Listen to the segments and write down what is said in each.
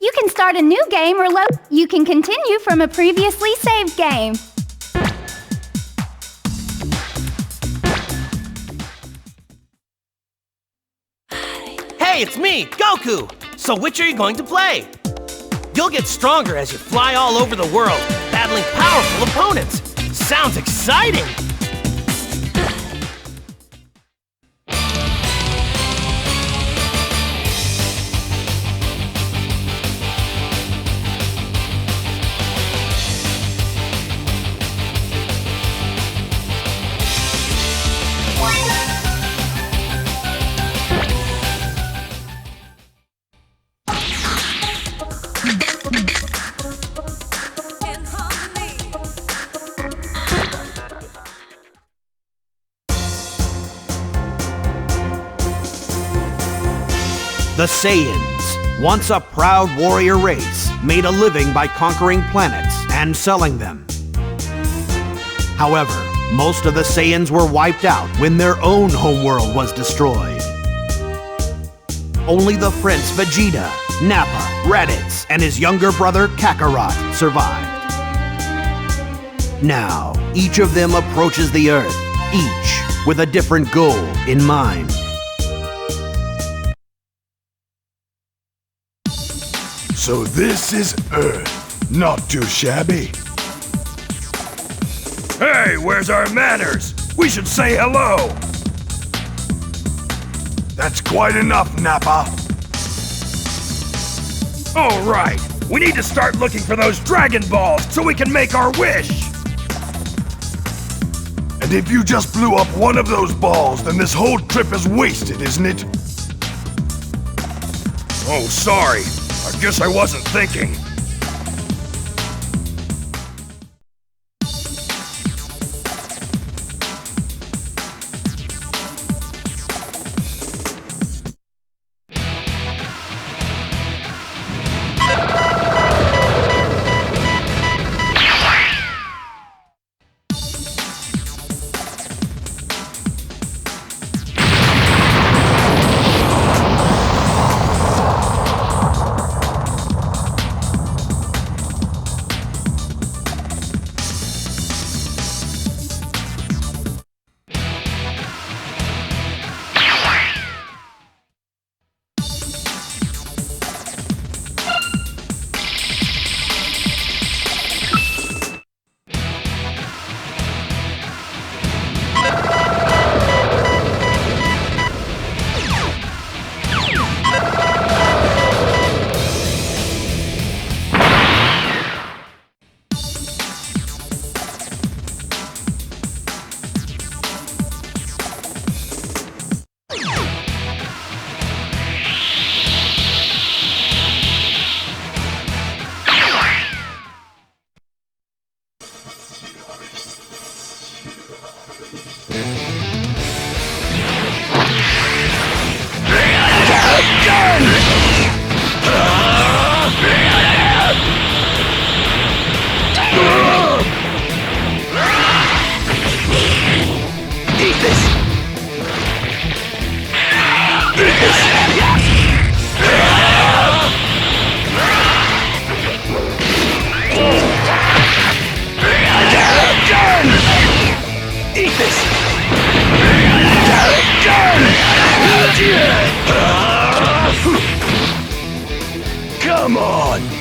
You can start a new game or load. You can continue from a previously saved game. Hey, it's me, Goku! So which are you going to play? You'll get stronger as you fly all over the world, battling powerful opponents. Sounds exciting! The Saiyans, once a proud warrior race, made a living by conquering planets and selling them. However, most of the Saiyans were wiped out when their own homeworld was destroyed. Only the Prince Vegeta, Nappa, Raditz, and his younger brother Kakarot survived. Now, each of them approaches the Earth, each with a different goal in mind. So this is Earth. Not too shabby. Hey, where's our manners? We should say hello! That's quite enough, Nappa. All right, we need to start looking for those Dragon Balls so we can make our wish! And if you just blew up one of those balls, then this whole trip is wasted, isn't it? Oh, sorry. I guess I wasn't thinking. Come on!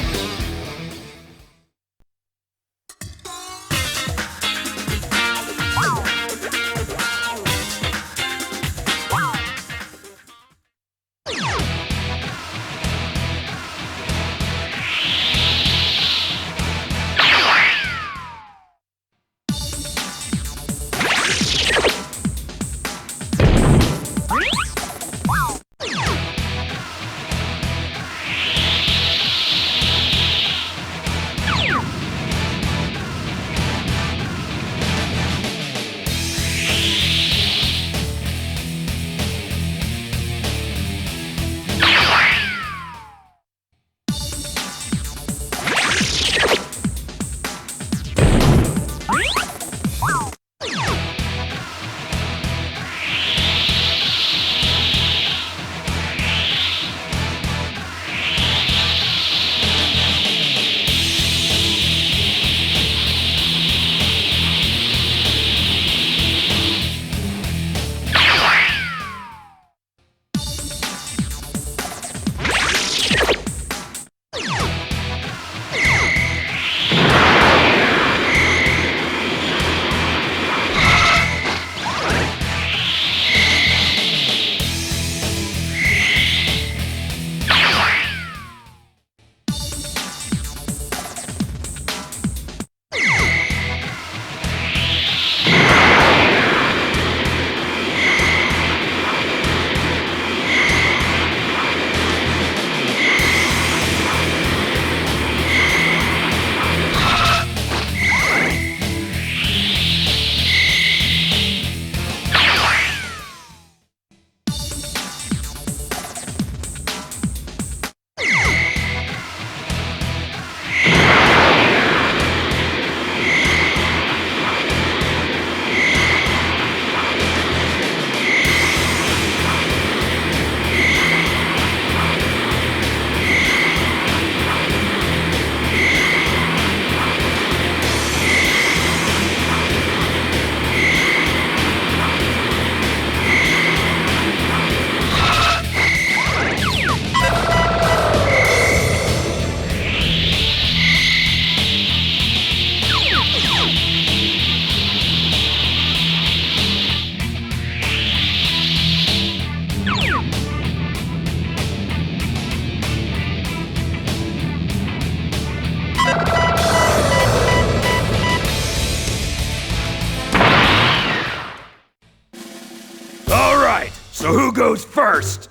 goes first?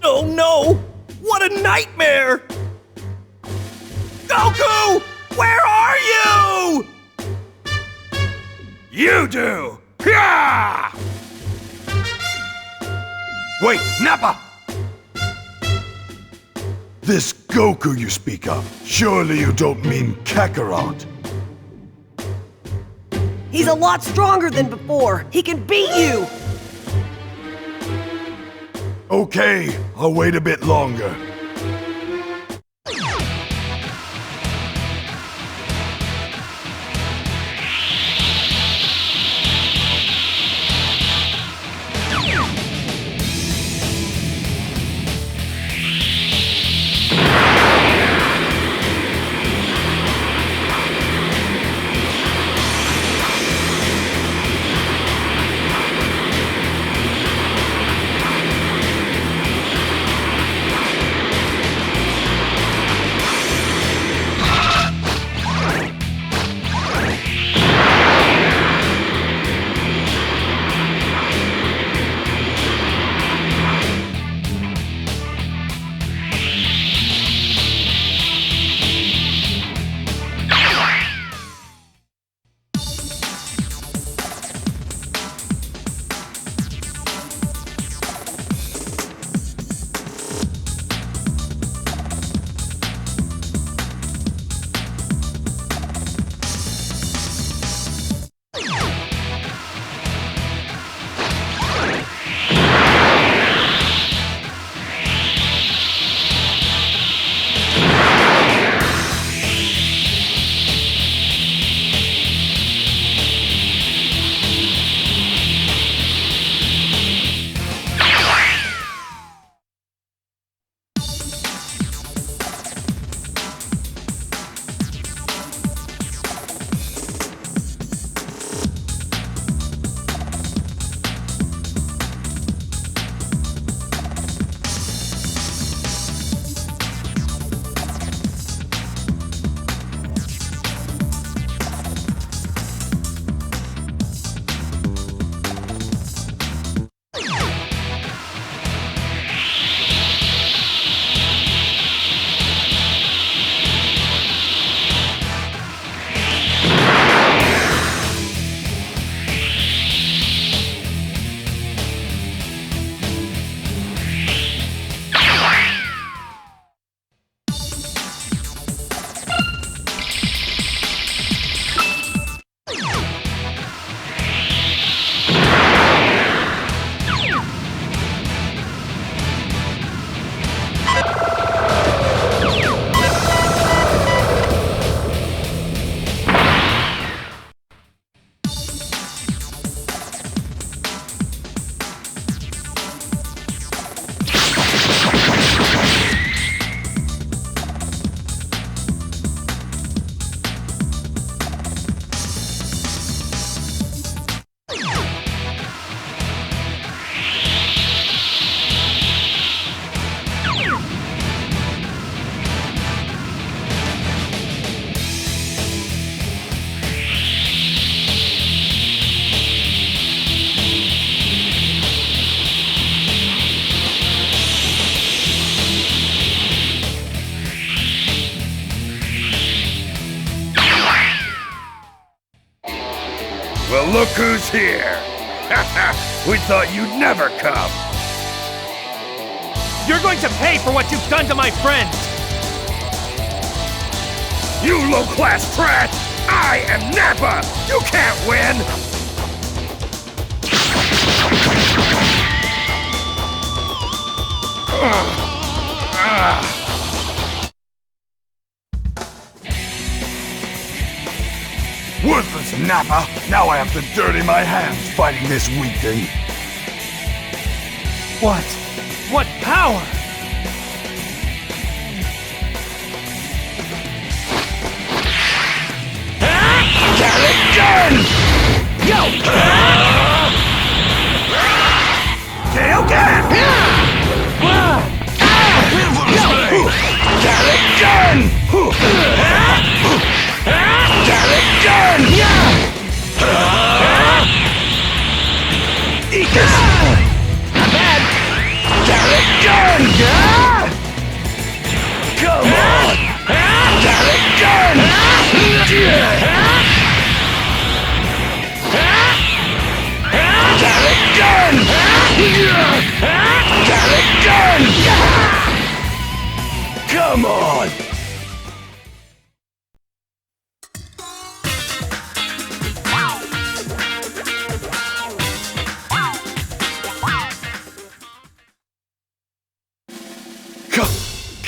Oh no! What a nightmare! Goku! Where are you? You do! Hyah! Wait, Nappa! This Goku you speak of, surely you don't mean Kakarot? He's a lot stronger than before. He can beat you. Okay, I'll wait a bit longer. Well, look who's here! We thought you'd never come! You're going to pay for what you've done to my friends! You low-class trash! I am Nappa! You can't win! Worthless Nappa! Now I have to dirty my hands fighting this weakling. What? What power? Yo! Tailgun! Carrot gun!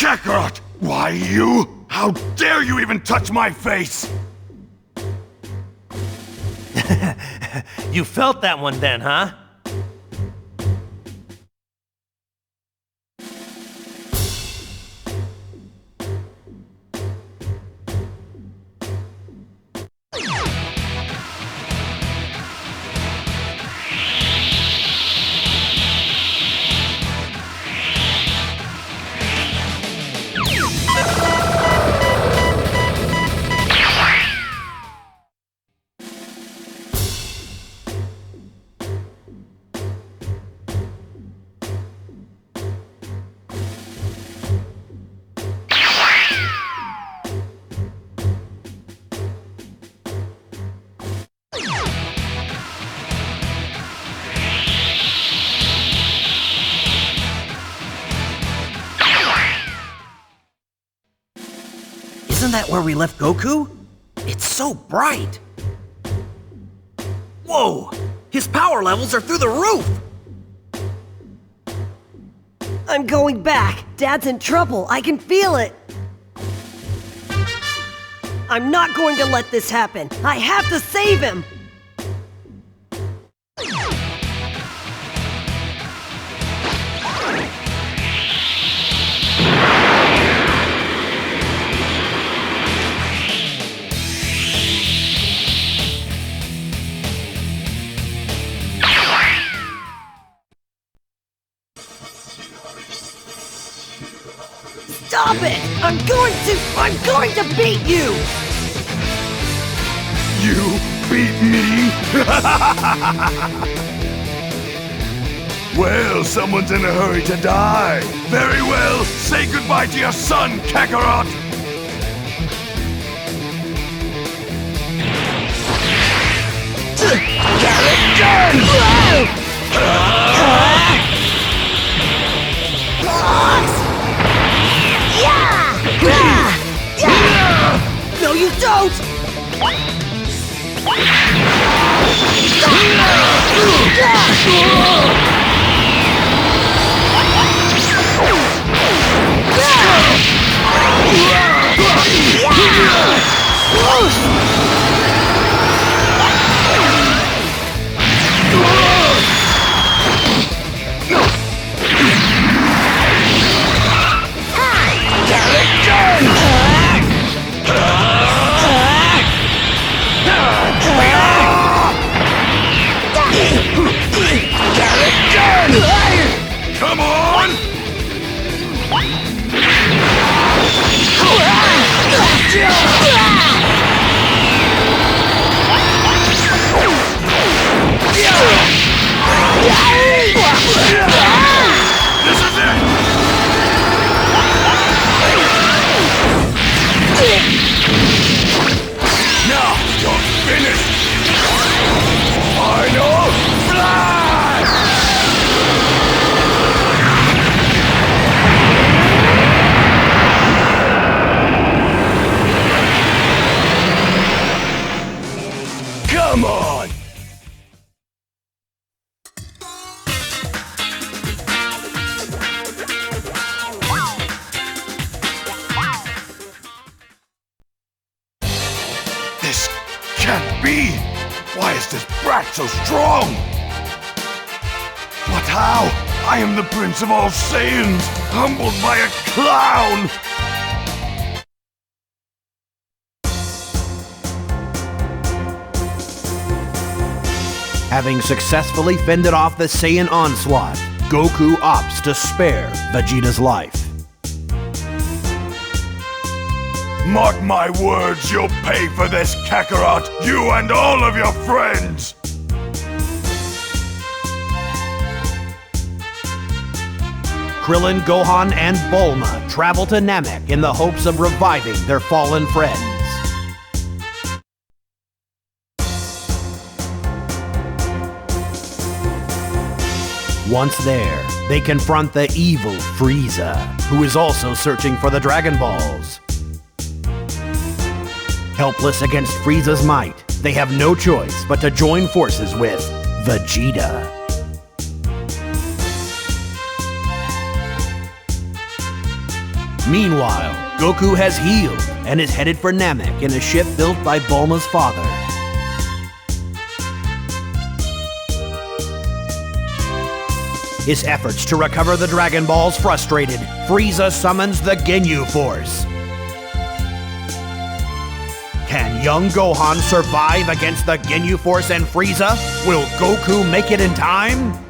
Kakarot! Why you? How dare you even touch my face? You felt that one then, huh? Isn't that where we left Goku? It's so bright! Whoa! His power levels are through the roof! I'm going back. Dad's in trouble. I can feel it. I'm not going to let this happen. I have to save him. Stop it! I'm going to beat you! You beat me? Well, someone's in a hurry to die. Very well, say goodbye to your son, Kakarot! No, you don't! Come on! This is it! Now you're finished! Final Flash! Come on! This can't be! Why is this brat so strong? But how? I am the Prince of all Saiyans, humbled by a clown! Having successfully fended off the Saiyan onslaught, Goku opts to spare Vegeta's life. Mark my words, you'll pay for this, Kakarot! You and all of your friends! Krillin, Gohan, and Bulma travel to Namek in the hopes of reviving their fallen friends. Once there, they confront the evil Frieza, who is also searching for the Dragon Balls. Helpless against Frieza's might, they have no choice but to join forces with Vegeta. Meanwhile, Goku has healed and is headed for Namek in a ship built by Bulma's father. His efforts to recover the Dragon Balls frustrated, Frieza summons the Ginyu Force. Can young Gohan survive against the Ginyu Force and Frieza? Will Goku make it in time?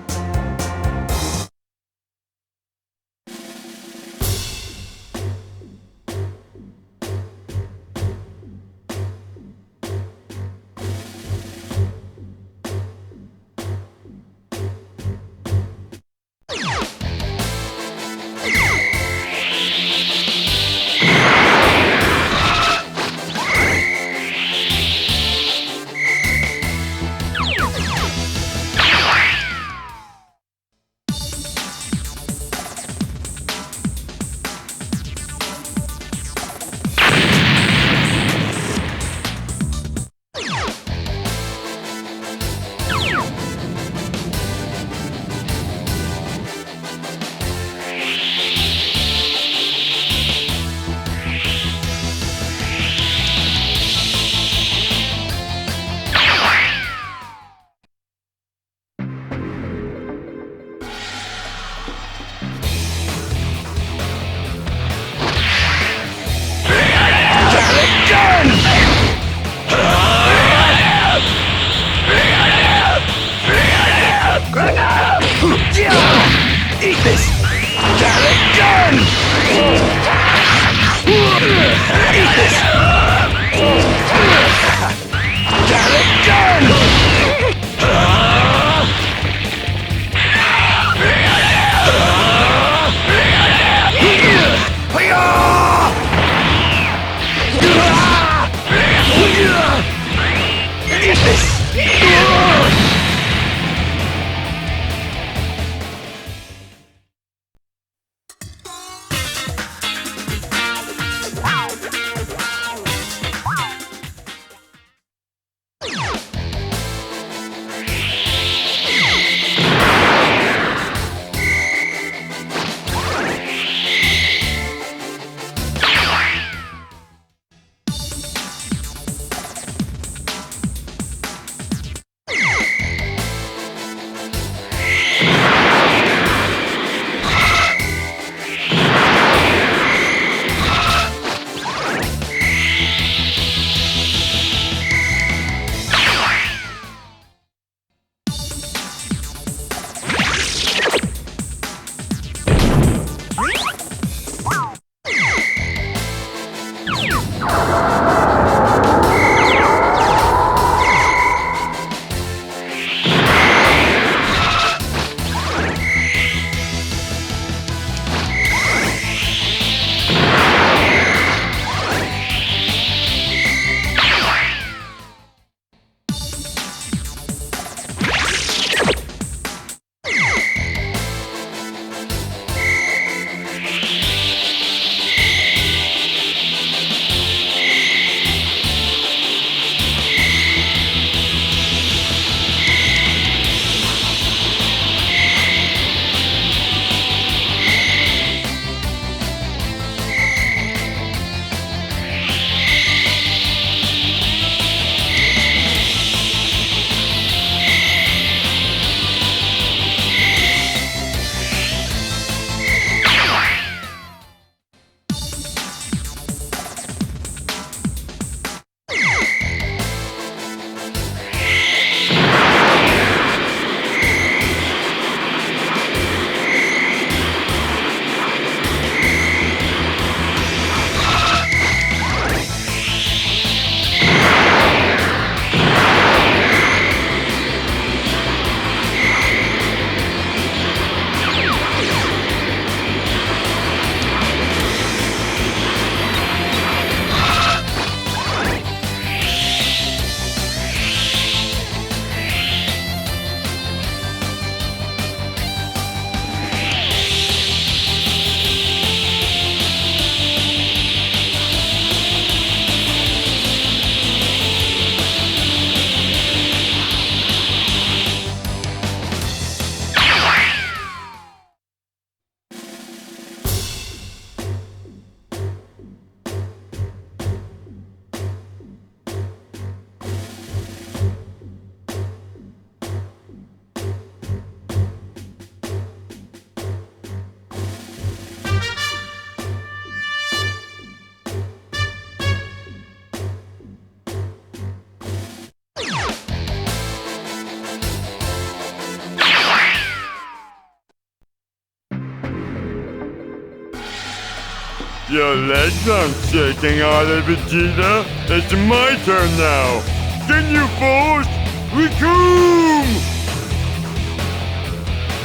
Your legs aren't shaking, are they, Vegeta? It's my turn now. Can you force? Recoom!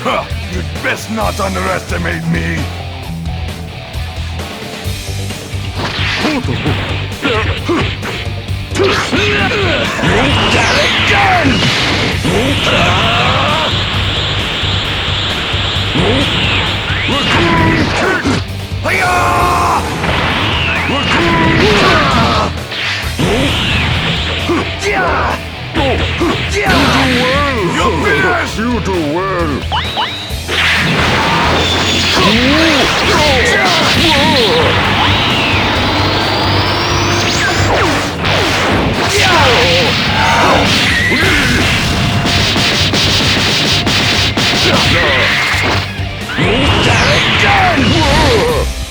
Huh, you'd best not underestimate me. You do well.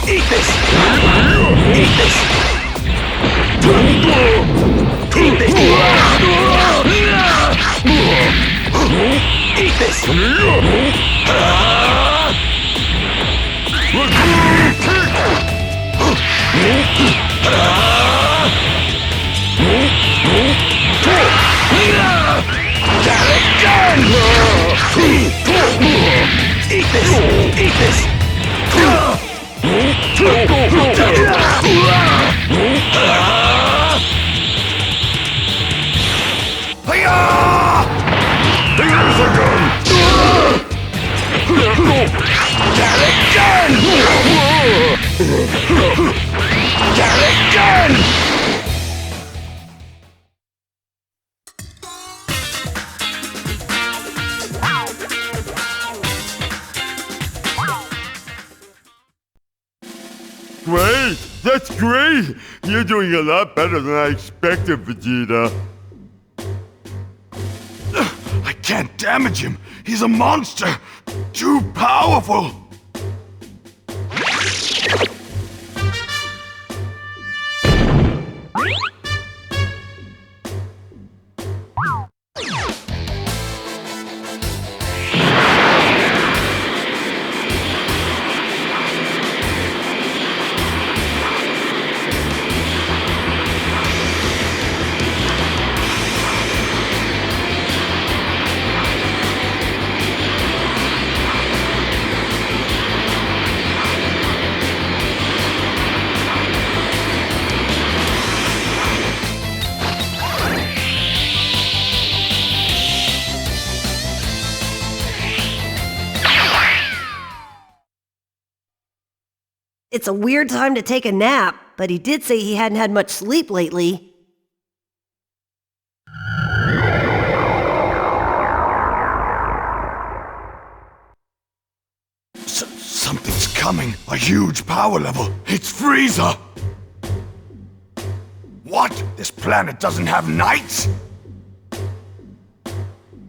Eat this! Eat this! Eat this! Eat this! Eat this! Eat this! Great! That's great! You're doing a lot better than I expected, Vegeta. I can't damage him. He's a monster. Too powerful. It's a weird time to take a nap, but he did say he hadn't had much sleep lately. Something's coming. A huge power level. It's Frieza! What? This planet doesn't have nights?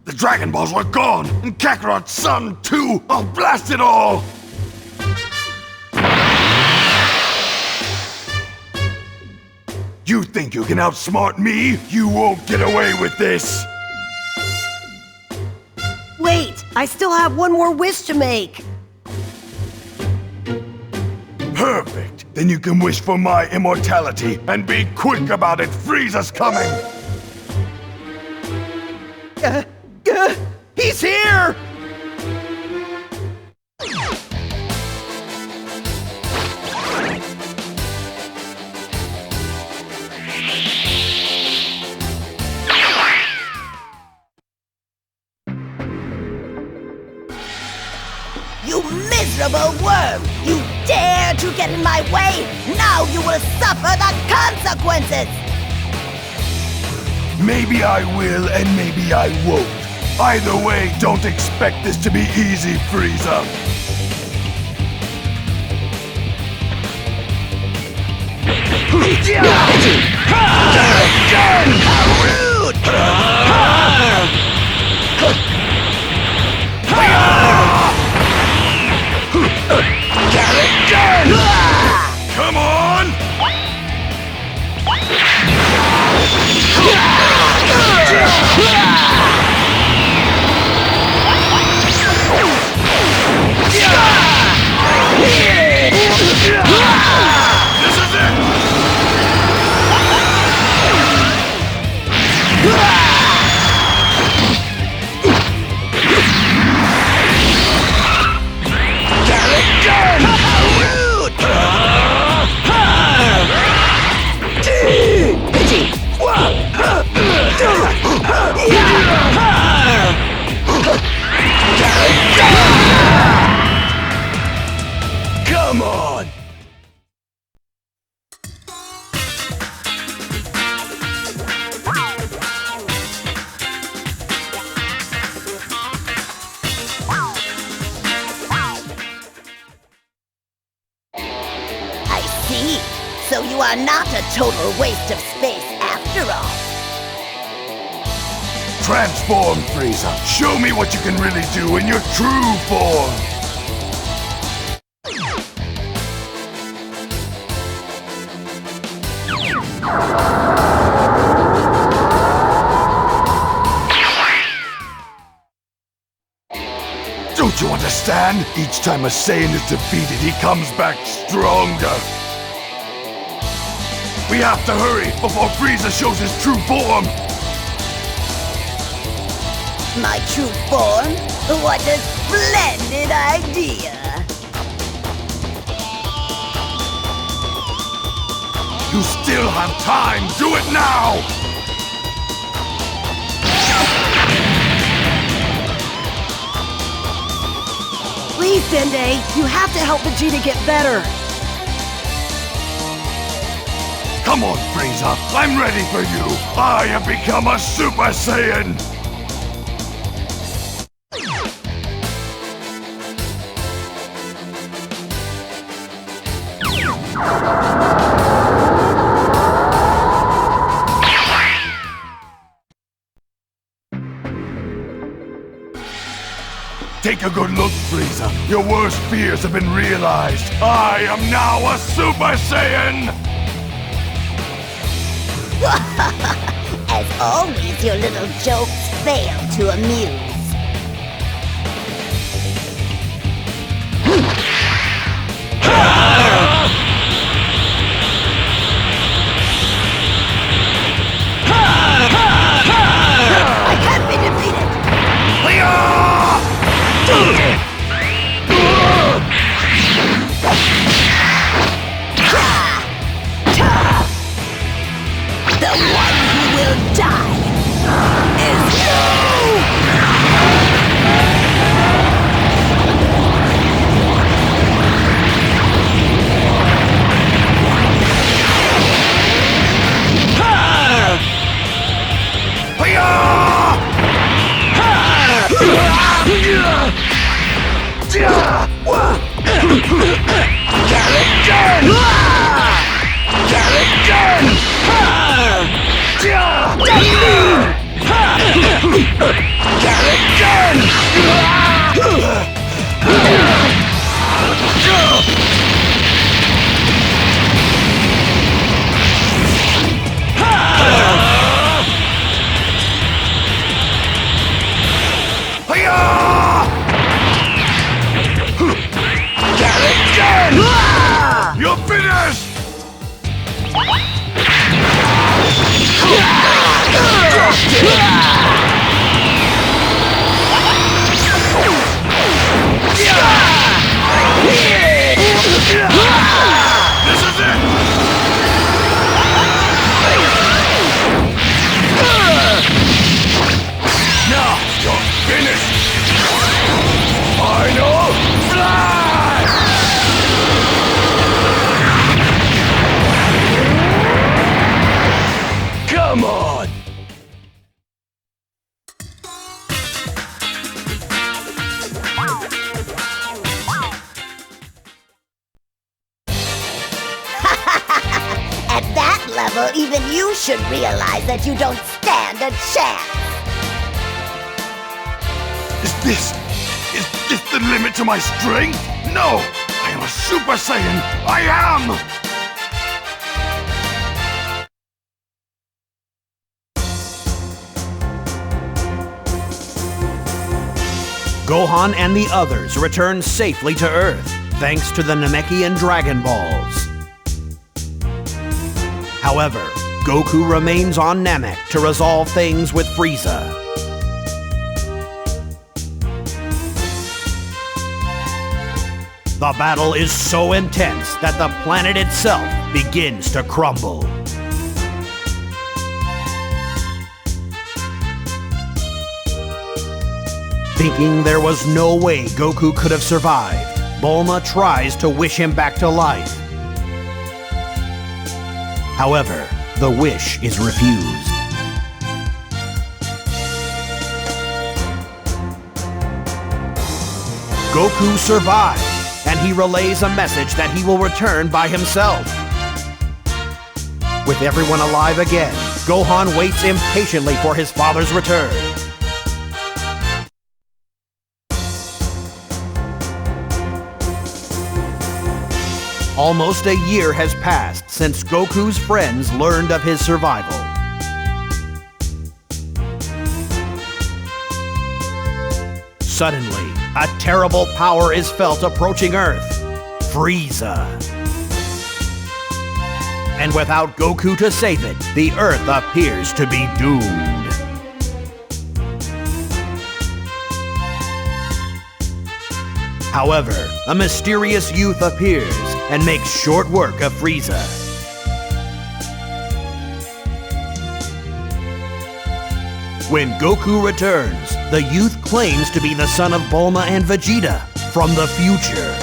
The Dragon Balls were gone, and Kakarot's son, too! I'll blast it all! You think you can outsmart me? You won't get away with this! Wait, I still have one more wish to make. Perfect! Then you can wish for my immortality, and be quick about it! Frieza's coming! He's here! You miserable worm! You dare to get in my way? Now you will suffer the consequences! Maybe I will, and maybe I won't. Either way, don't expect this to be easy, Frieza. Come on! are not a total waste of space after all. Transform, Frieza. Show me what you can really do in your true form. Don't you understand? Each time a Saiyan is defeated, he comes back stronger. We have to hurry before Frieza shows his true form. My true form? What a splendid idea! You still have time. Do it now! Please, Dende, you have to help Vegeta get better. Come on, Frieza. I'm ready for you. I have become a Super Saiyan. Take a good look, Frieza. Your worst fears have been realized. I am now a Super Saiyan! As always, your little jokes fail to amuse. I can't be defeated! The one who will die is you! You're finished! This is it! Now you're finished! Final flash! Come on! At that level, even you should realize that you don't stand a chance. Is this the limit to my strength? No! I am a Super Saiyan! I am! Gohan and the others return safely to Earth, thanks to the Namekian Dragon Balls. However, Goku remains on Namek to resolve things with Frieza. The battle is so intense that the planet itself begins to crumble. Thinking there was no way Goku could have survived, Bulma tries to wish him back to life. However, the wish is refused. Goku survives, and he relays a message that he will return by himself. With everyone alive again, Gohan waits impatiently for his father's return. Almost a year has passed since Goku's friends learned of his survival. Suddenly, a terrible power is felt approaching Earth. Frieza. And without Goku to save it, the Earth appears to be doomed. However, a mysterious youth appears and makes short work of Frieza. When Goku returns, the youth claims to be the son of Bulma and Vegeta from the future.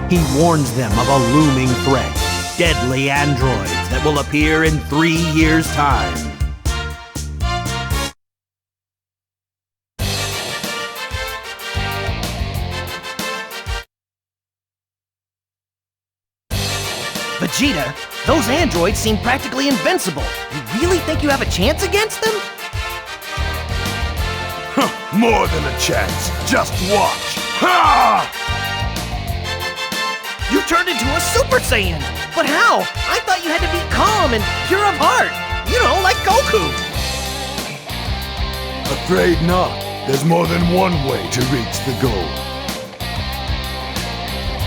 He warns them of a looming threat, deadly androids that will appear in 3 years' time. Vegeta, those androids seem practically invincible. You really think you have a chance against them? More than a chance. Just watch. Ha! You turned into a Super Saiyan! But how? I thought you had to be calm and pure of heart. You know, like Goku. Afraid not. There's more than one way to reach the goal.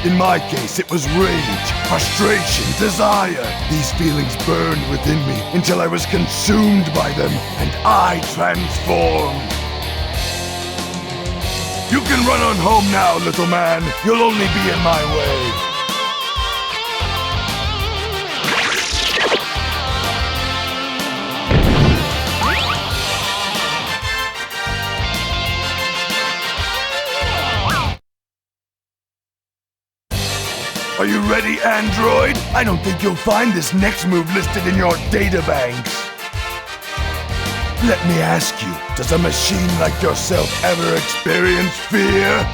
In my case, it was rage, frustration, desire. These feelings burned within me until I was consumed by them, and I transformed. You can run on home now, little man. You'll only be in my way. Are you ready, android? I don't think you'll find this next move listed in your databanks. Let me ask you, does a machine like yourself ever experience fear?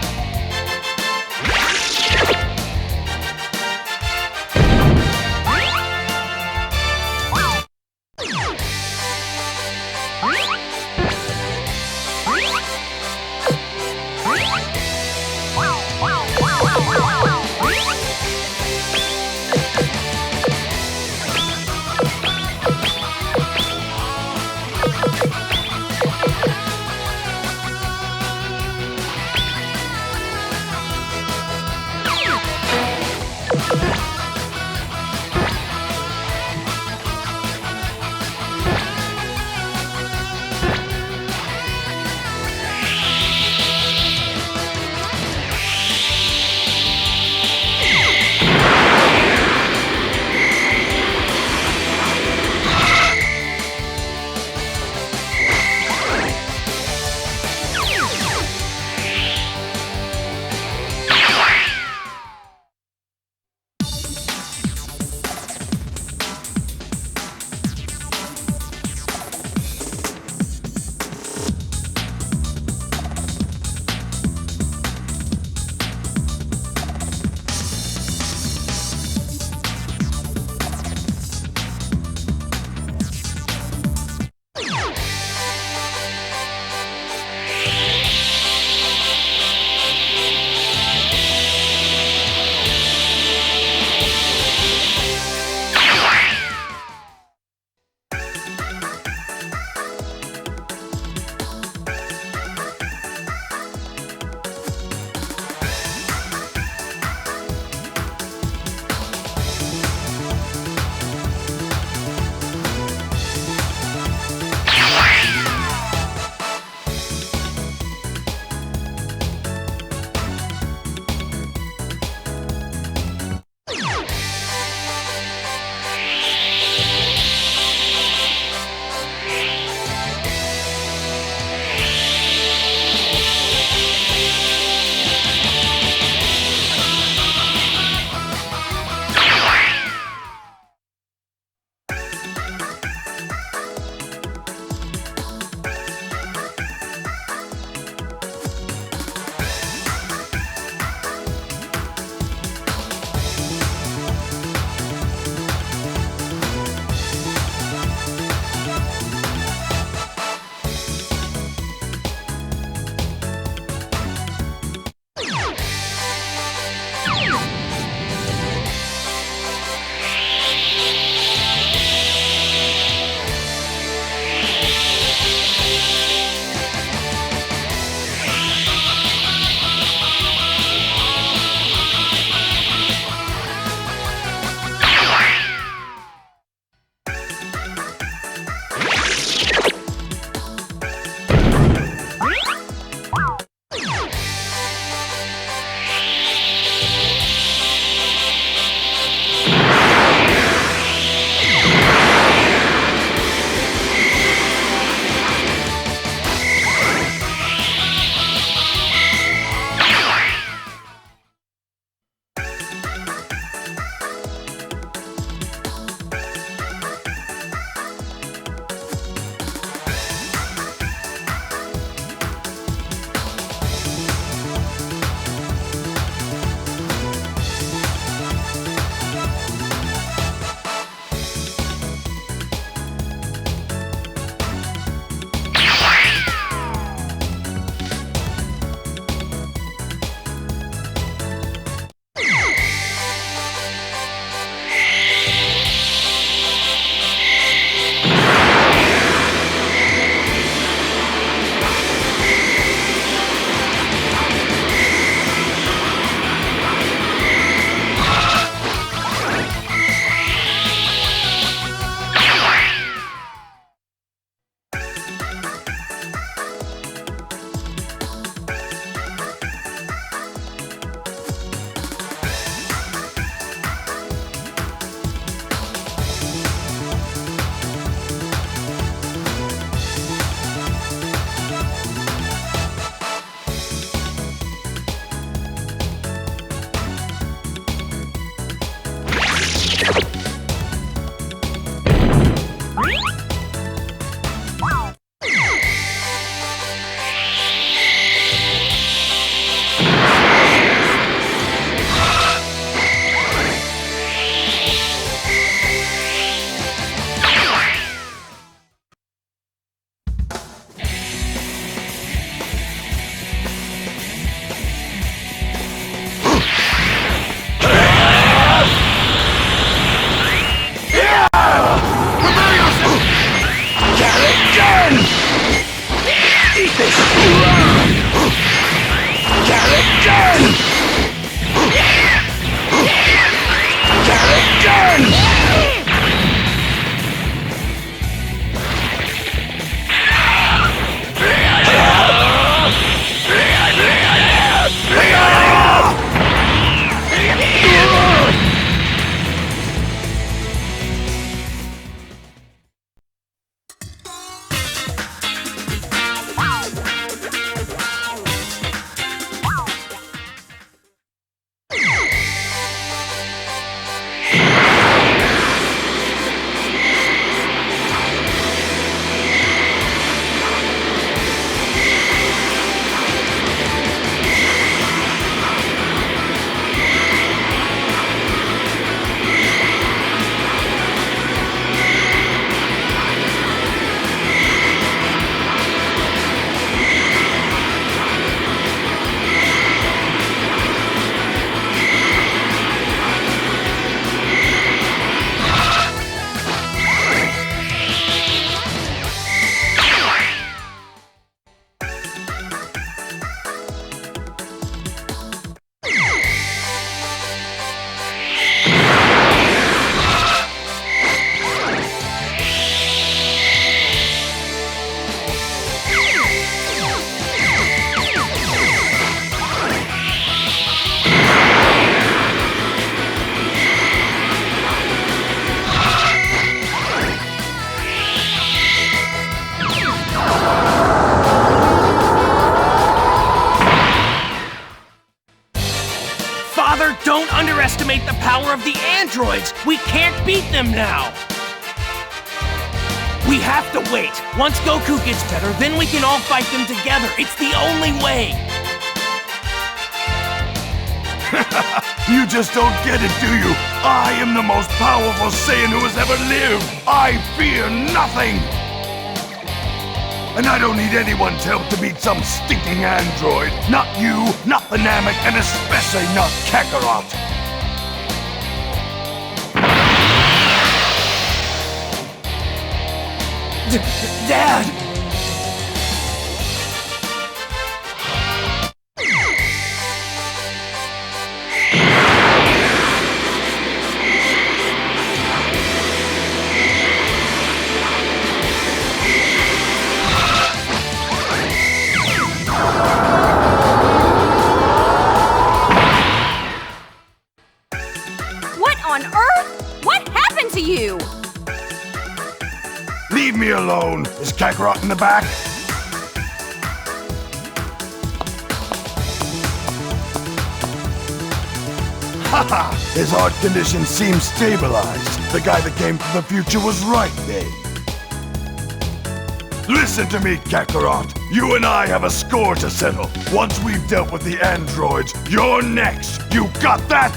underestimate the power of the androids. We can't beat them now. We have to wait. Once Goku gets better, then we can all fight them together. It's the only way. You just don't get it, do you? I am the most powerful Saiyan who has ever lived. I fear nothing. And I don't need anyone's help to beat some stinking android. Not you, not the Namek, and especially not Kakarot. Dad! What on earth? What happened to you? Leave me alone. Is Kakarot in the back? Haha! His heart condition seems stabilized. The guy that came from the future was right, eh? Listen to me, Kakarot. You and I have a score to settle. Once we've dealt with the androids, you're next. You got that?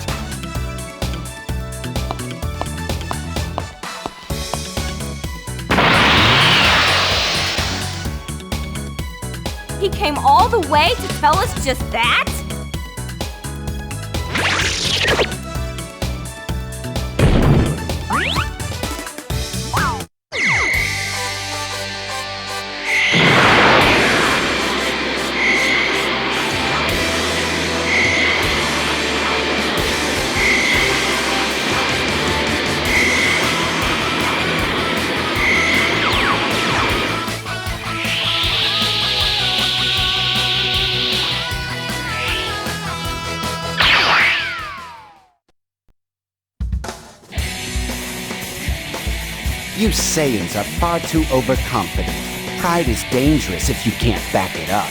He came all the way to tell us just that? You Saiyans are far too overconfident. Pride is dangerous if you can't back it up.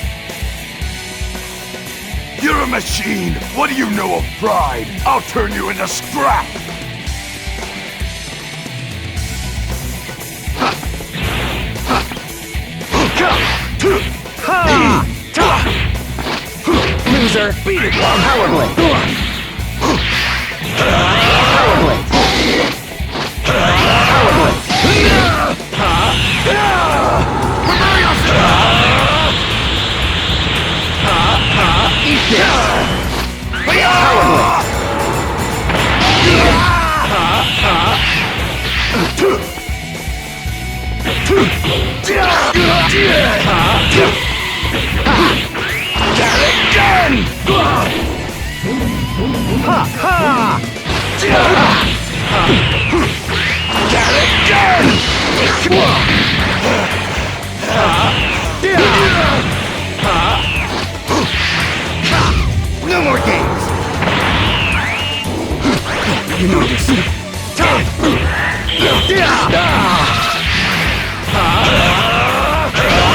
You're a machine! What do you know of pride? I'll turn you into scrap! Loser! Beat it! Power Blade! Power Blade! Power Blade! Eat this! Power Blade! Get it done! Ha ha! Get it done! No more games! You know this.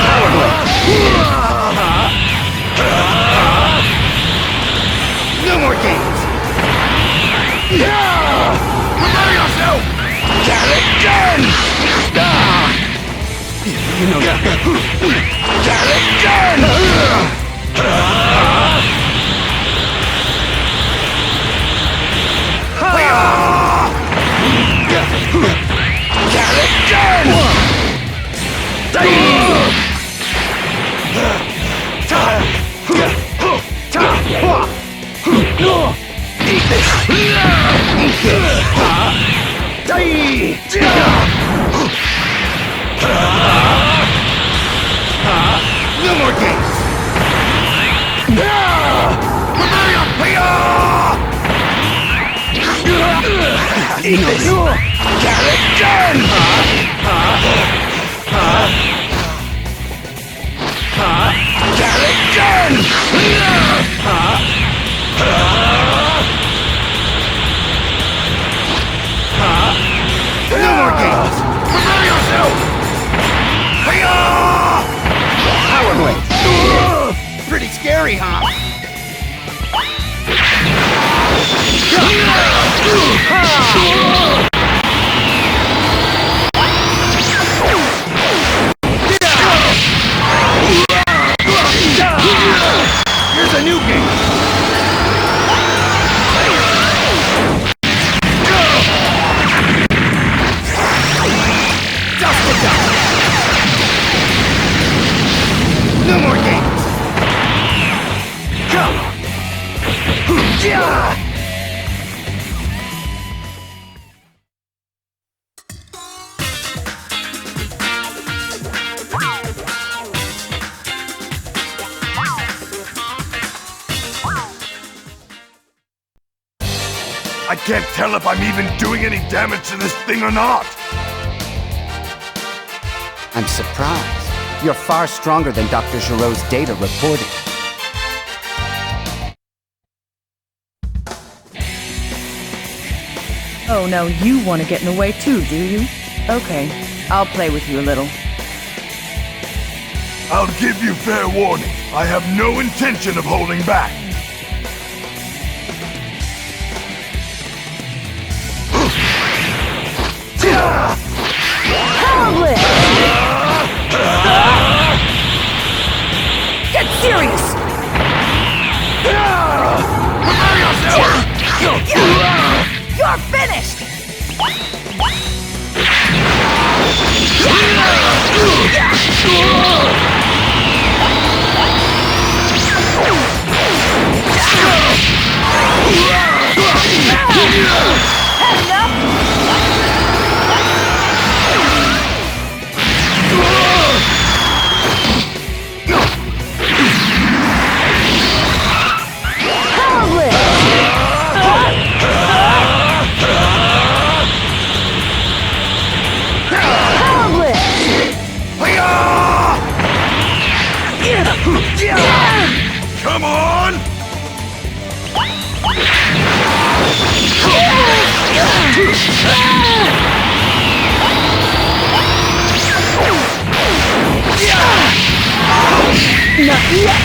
Power Blade! No more games! Prepare yourself! Get it done! You know that. Get it done! Get it done! Eat this! Eat this! No more games! Eat this! Get it done! Get it done! No more games! Prepare yourself! Power Blade! Pretty scary, huh? I can't tell if I'm even doing any damage to this thing or not. I'm surprised. You're far stronger than Dr. Giroux's data reported. Oh, now you want to get in the way too, do you? Okay, I'll play with you a little. I'll give you fair warning. I have no intention of holding back. Get serious! You're finished! Come on! Not yet!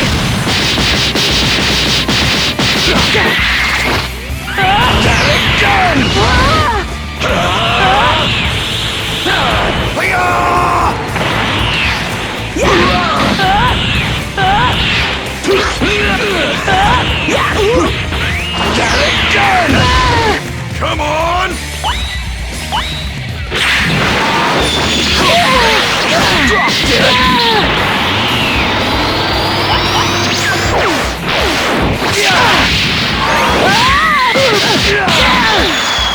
Come on!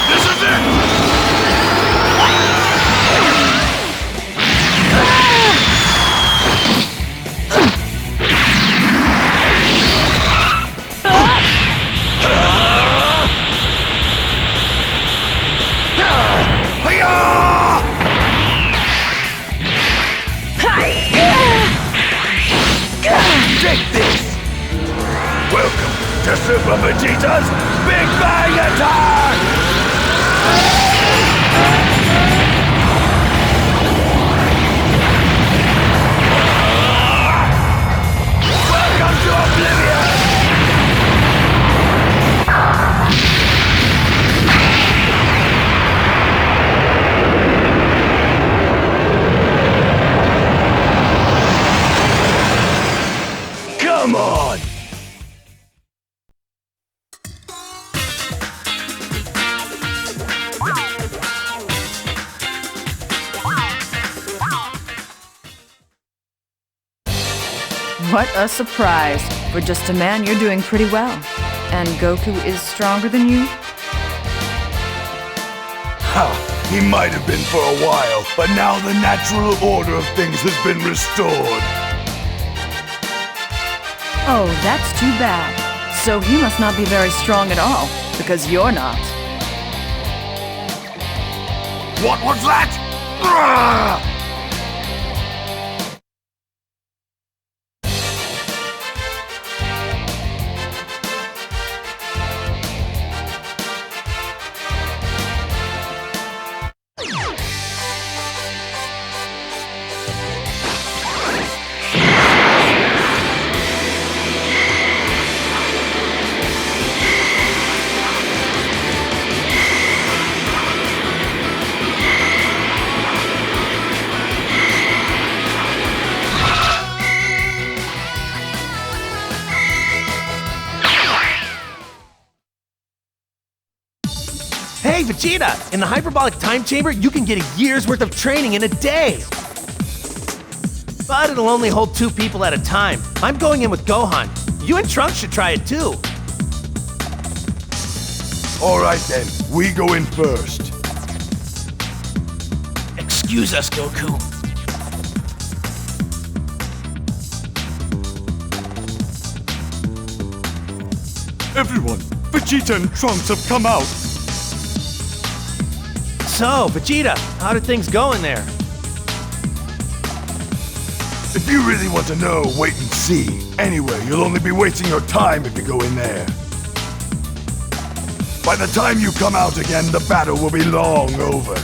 This is it! Take this! Welcome to Super Vegeta's Big Bang Attack! Welcome to Oblivion! Come on! What a surprise! For just a man, you're doing pretty well. And Goku is stronger than you? Ha! He might have been for a while, but now the natural order of things has been restored. Oh, that's too bad. So he must not be very strong at all, because you're not. What was that? Ah! Hey, Vegeta! In the hyperbolic time chamber, you can get a year's worth of training in a day! But it'll only hold 2 people at a time. I'm going in with Gohan. You and Trunks should try it too. Alright then, we go in first. Excuse us, Goku. Everyone, Vegeta and Trunks have come out. So, Vegeta, how did things go in there? If you really want to know, wait and see. Anyway, you'll only be wasting your time if you go in there. By the time you come out again, the battle will be long over.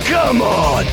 Come on!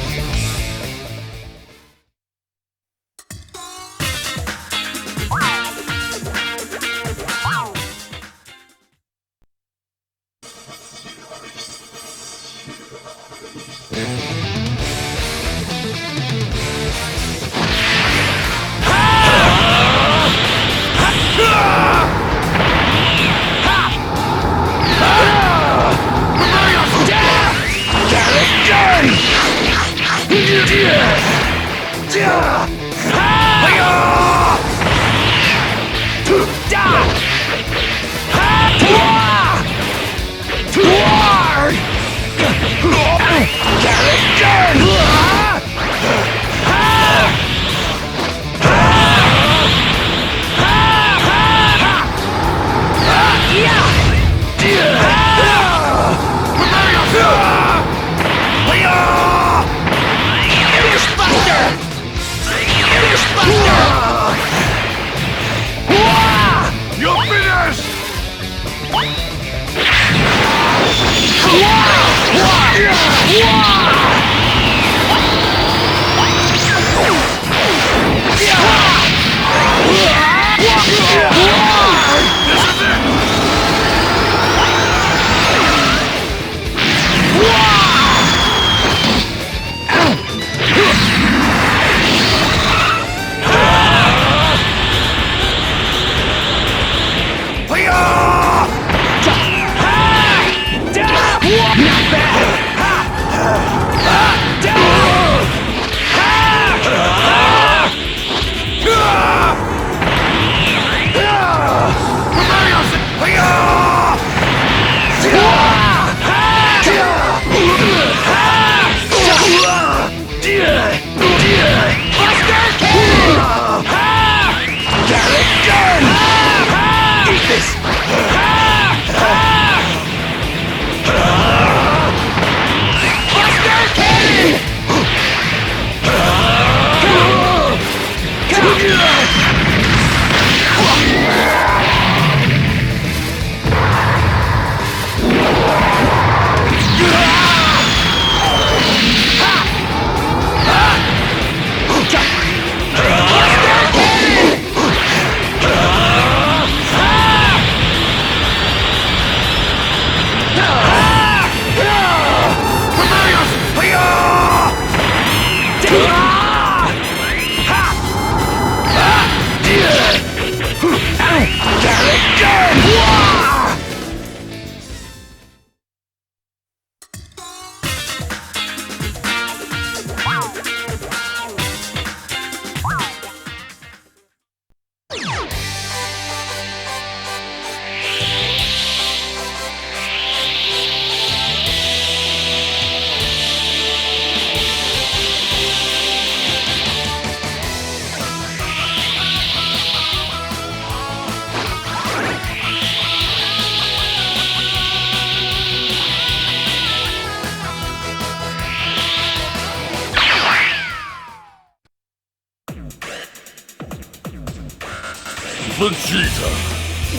Vegeta,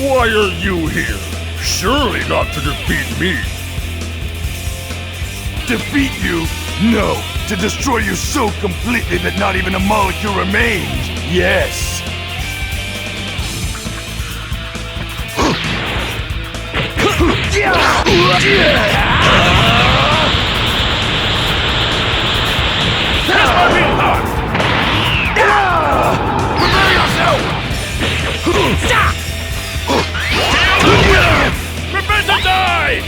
why are you here? Surely not to defeat me. Defeat you? No, to destroy you so completely that not even a molecule remains. Yes. Here's my real power! Prepare yourself! Prepare to die!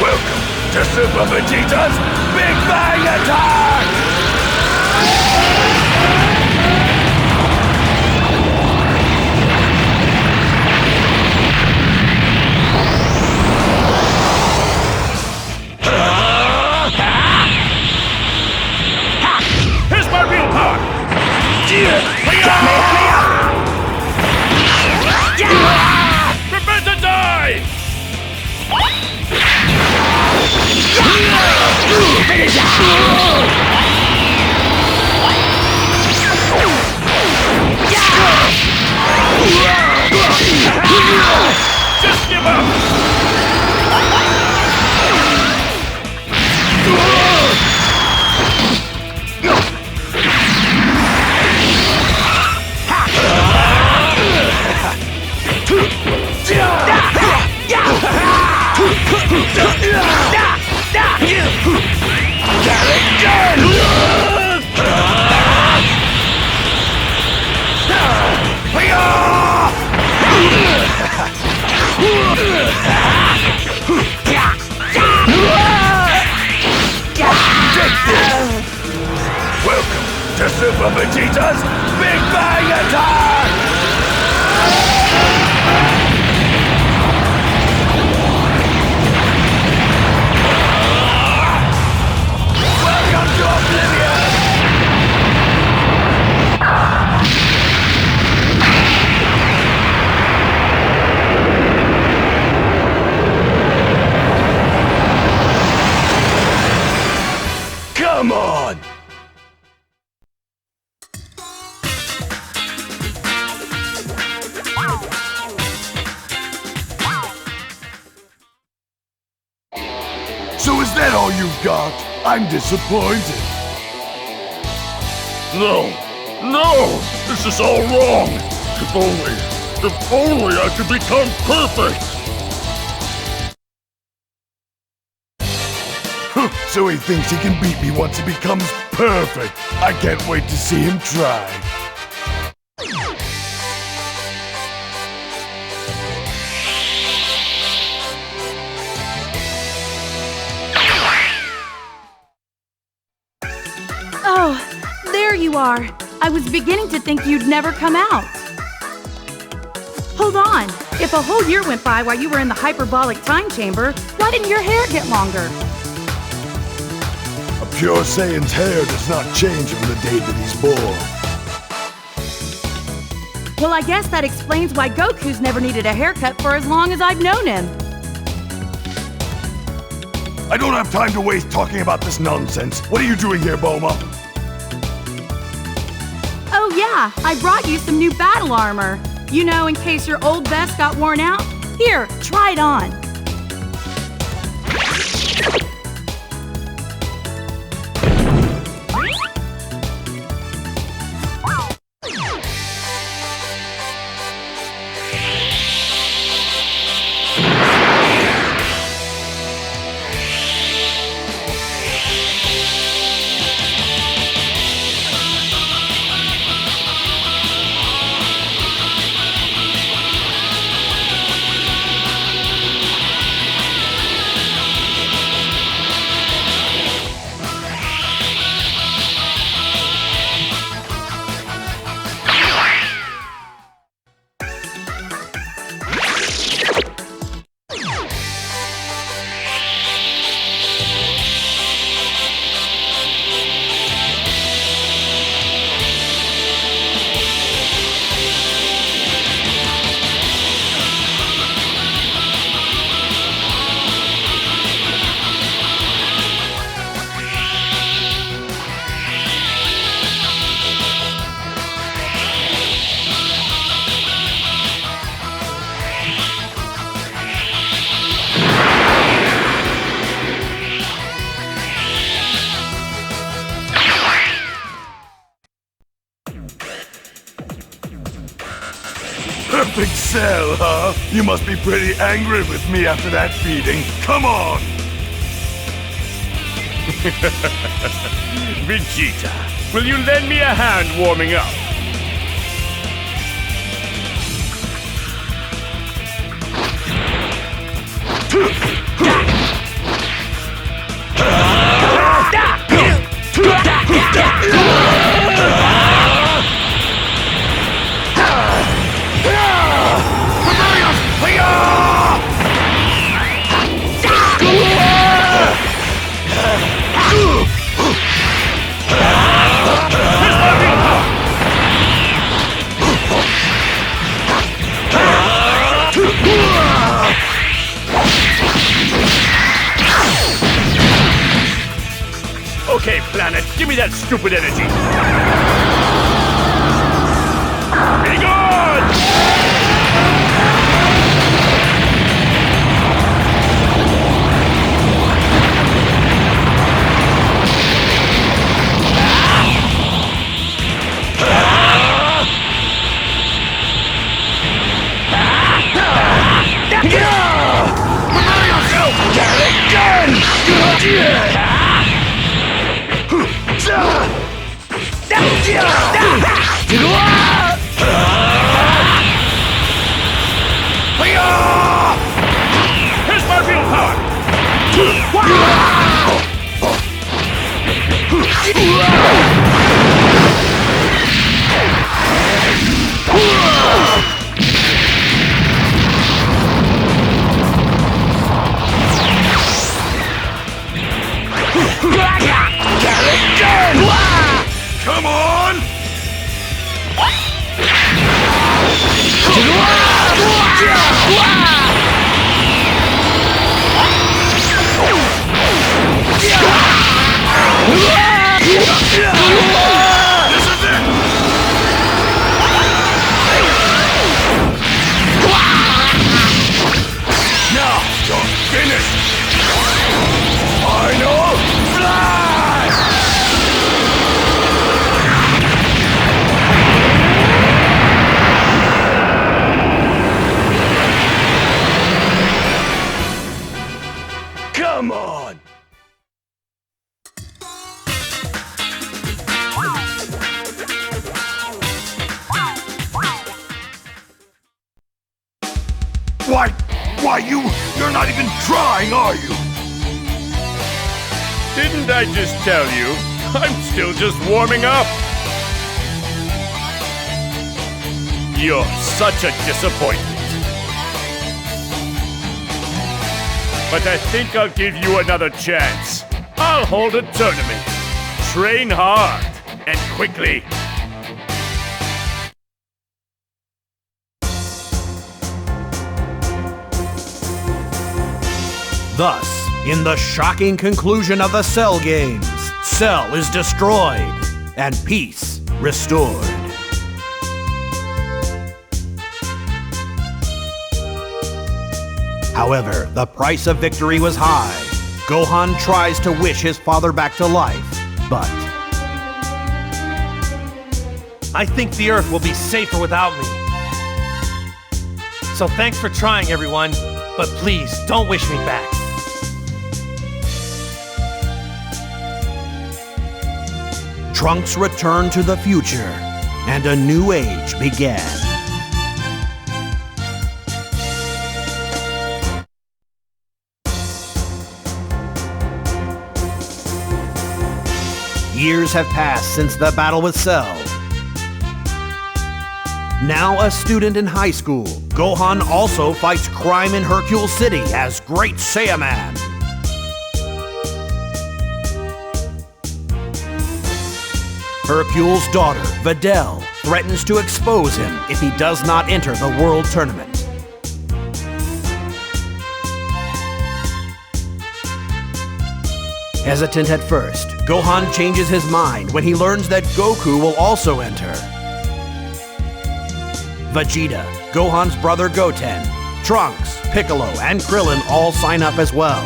Welcome to Super Vegeta's Big Bang Attack! Here's my real power! Prepare to die! Just give up! Welcome to Super Vegeta's Big Bang Attack! Welcome to Oblivion! Come on! So is that all you've got? I'm disappointed. No! No! This is all wrong! If only I could become perfect! So he thinks he can beat me once he becomes perfect. I can't wait to see him try. Oh, there you are. I was beginning to think you'd never come out. Hold on. If a whole year went by while you were in the hyperbolic time chamber, why didn't your hair get longer? A pure Saiyan's hair does not change from the day that he's born. Well, I guess that explains why Goku's never needed a haircut for as long as I've known him. I don't have time to waste talking about this nonsense. What are you doing here, Bulma? Oh yeah, I brought you some new battle armor. You know, in case your old vest got worn out. Here, try it on. Perfect Cell, huh? You must be pretty angry with me after that feeding. Come on! Vegeta, will you lend me a hand warming up? Okay, planet, give me that stupid energy. Be gone! Prepare yourself! Get it done! Here's my real power! Come on! This is it! Now you're finished! Final flash! Come on! Why, you're not even trying, are you? Didn't I just tell you? I'm still just warming up. You're such a disappointment. But I think I'll give you another chance. I'll hold a tournament. Train hard and quickly. Thus, in the shocking conclusion of the Cell games, Cell is destroyed and peace restored. However, the price of victory was high. Gohan tries to wish his father back to life, but I think the Earth will be safer without me. So thanks for trying, everyone. But please, don't wish me back. Trunks returned to the future, and a new age began. Years have passed since the battle with Cell. Now a student in high school, Gohan also fights crime in Hercule City as Great Saiyaman. Hercule's daughter, Videl, threatens to expose him if he does not enter the World Tournament. Hesitant at first, Gohan changes his mind when he learns that Goku will also enter. Vegeta, Gohan's brother Goten, Trunks, Piccolo, and Krillin all sign up as well.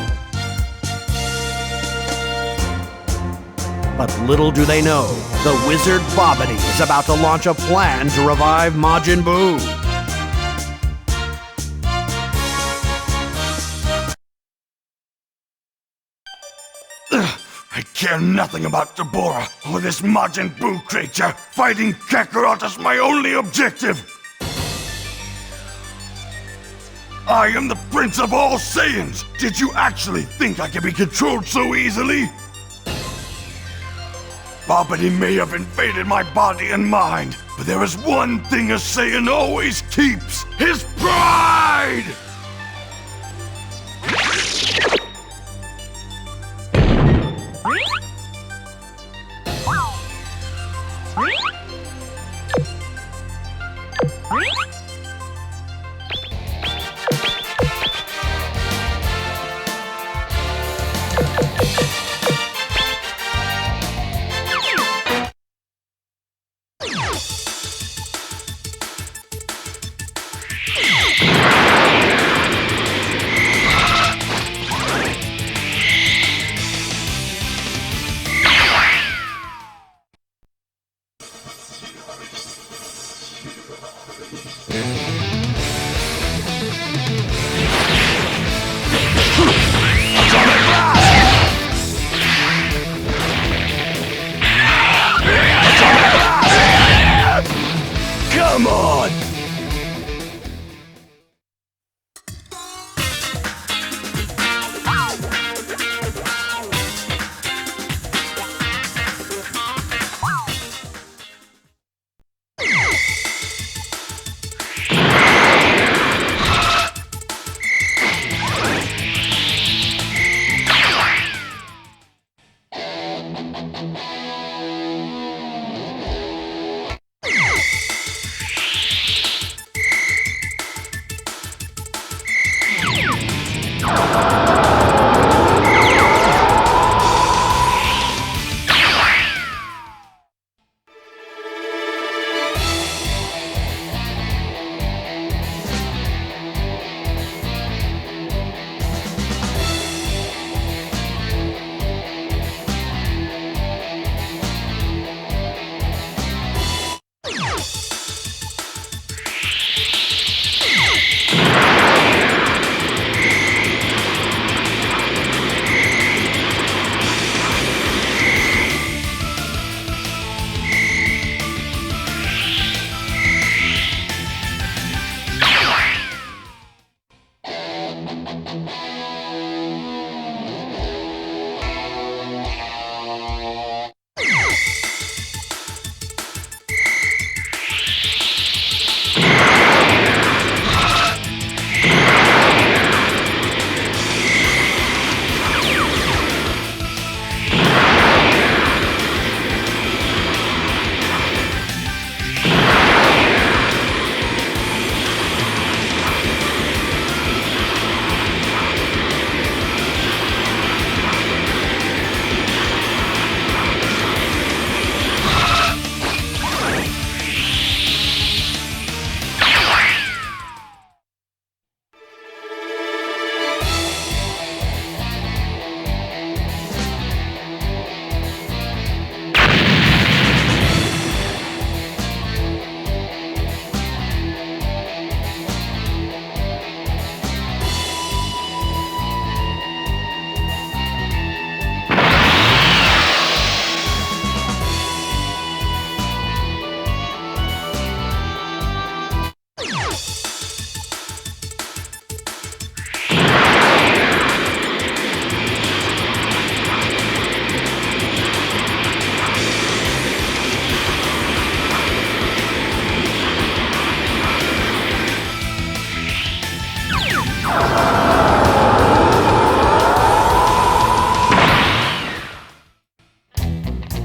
But little do they know, the wizard Babidi is about to launch a plan to revive Majin Buu. care nothing about Deborah or this Majin Buu creature. Fighting Kakarot is my only objective. I am the Prince of all Saiyans! Did you actually think I could be controlled so easily? Babidi may have invaded my body and mind, but there is one thing a Saiyan always keeps: his pride! Come on!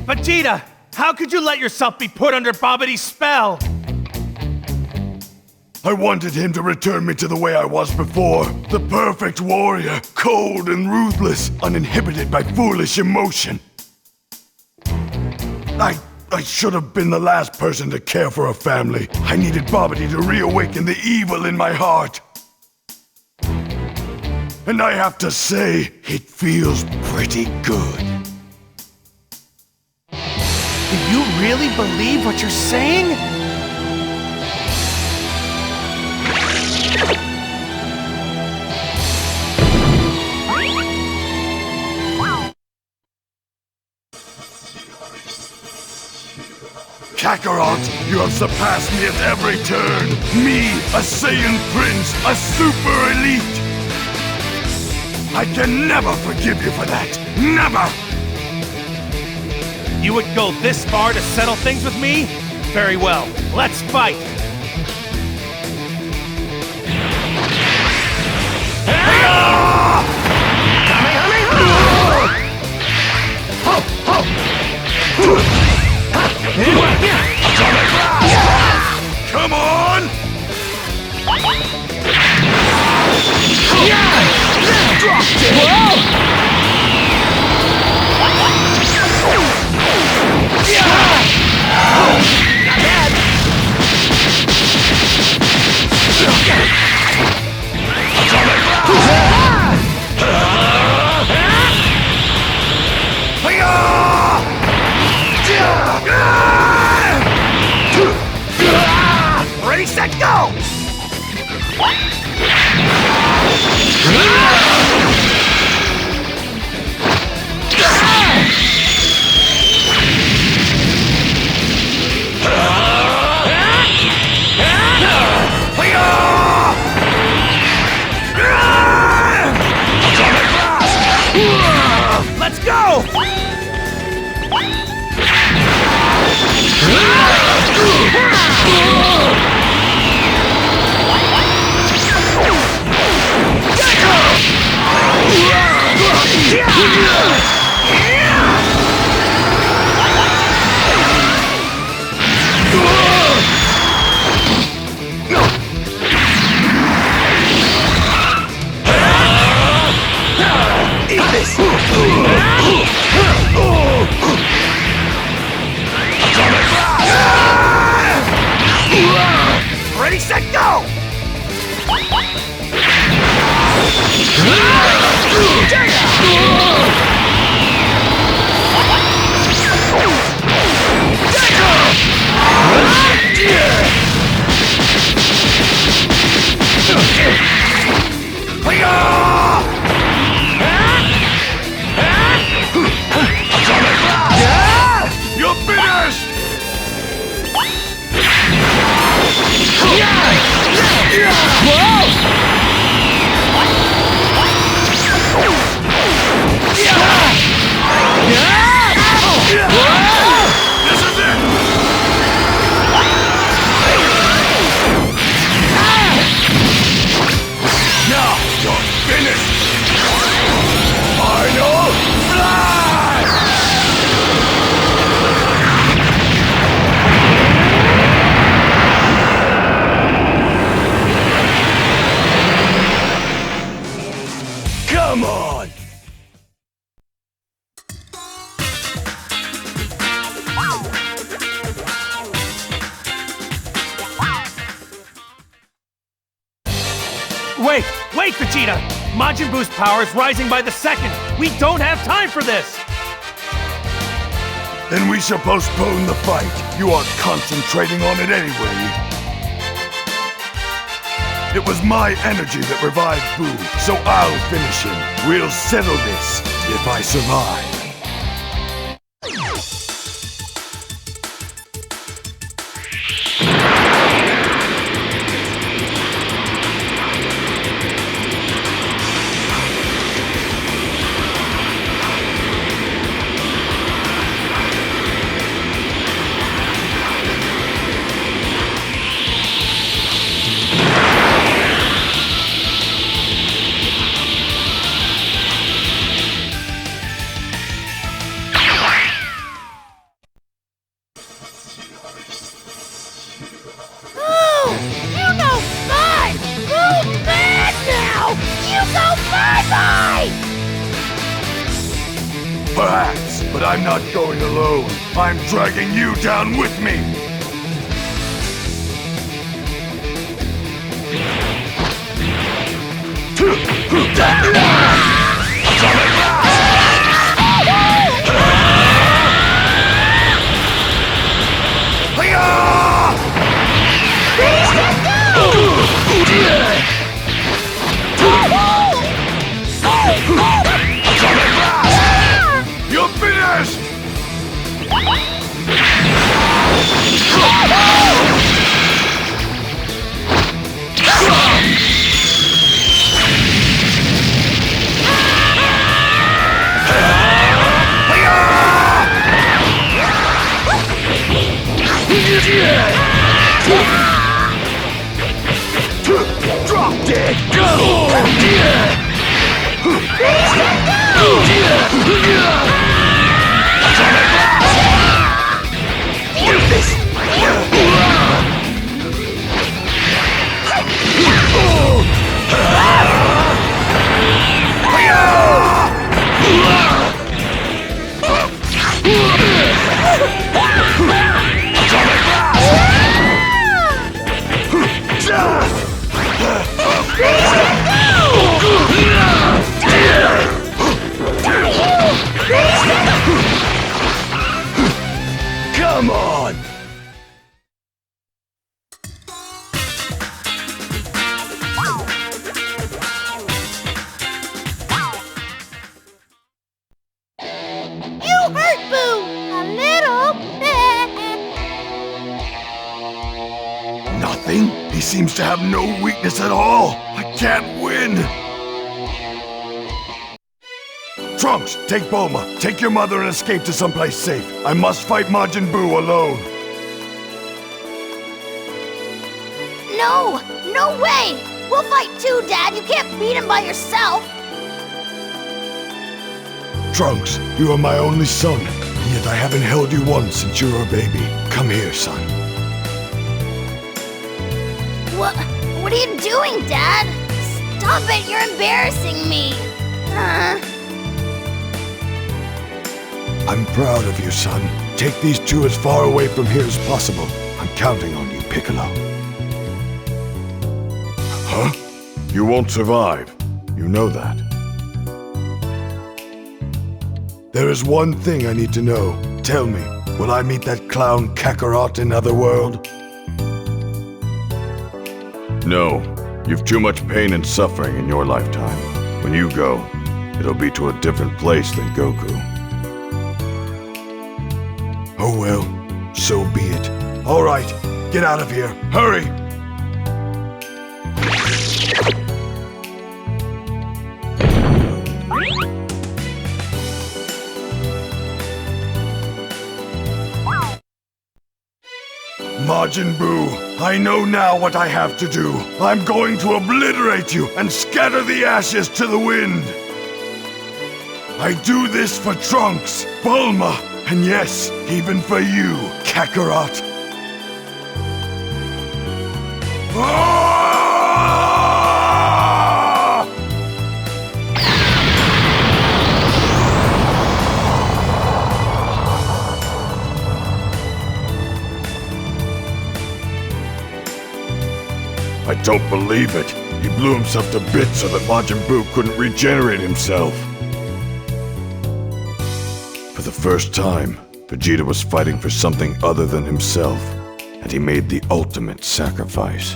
Vegeta, how could you let yourself be put under Babidi's spell? I wanted him to return me to the way I was before. The perfect warrior, cold and ruthless, uninhibited by foolish emotion. I should have been the last person to care for a family. I needed Babidi to reawaken the evil in my heart. And I have to say, it feels pretty good. Do you really believe what you're saying? Kakarot! You have surpassed me at every turn! Me, a Saiyan Prince, a super elite! I can never forgive you for that! Never! You would go this far to settle things with me? Very well, let's fight! Come on! Ready, set, go! Let's go! Eat this! Ready, set, go! You're finished! This is it! Now you're finished! Final Flash! Come on! Wait, Vegeta! Majin Buu's power is rising by the second! We don't have time for this! Then we shall postpone the fight. You aren't concentrating on it anyway. It was my energy that revived Buu, so I'll finish him. We'll settle this if I survive. Perhaps, but I'm not going alone. I'm dragging you down with me. You're finished! Come on! You hurt Boo! A little bit. Nothing? He seems to have no weakness at all. I can't win. Trunks, take Bulma. Take your mother and escape to someplace safe. I must fight Majin Buu alone. No! No way! We'll fight too, Dad. You can't beat him by yourself. Trunks, you are my only son, and yet I haven't held you once since you were a baby. Come here, son. What are you doing, Dad? Stop it! You're embarrassing me. I'm proud of you, son. Take these two as far away from here as possible. I'm counting on you, Piccolo. Huh? You won't survive. You know that. There is one thing I need to know. Tell me, will I meet that clown Kakarot in Otherworld? No. You've too much pain and suffering in your lifetime. When you go, it'll be to a different place than Goku. Oh well, so be it. All right, get out of here. Hurry! Majin Buu, I know now what I have to do. I'm going to obliterate you and scatter the ashes to the wind. I do this for Trunks, Bulma, and yes, even for you, Kakarot. I don't believe it. He blew himself to bits so that Majin Buu couldn't regenerate himself. For the first time, Vegeta was fighting for something other than himself, and he made the ultimate sacrifice.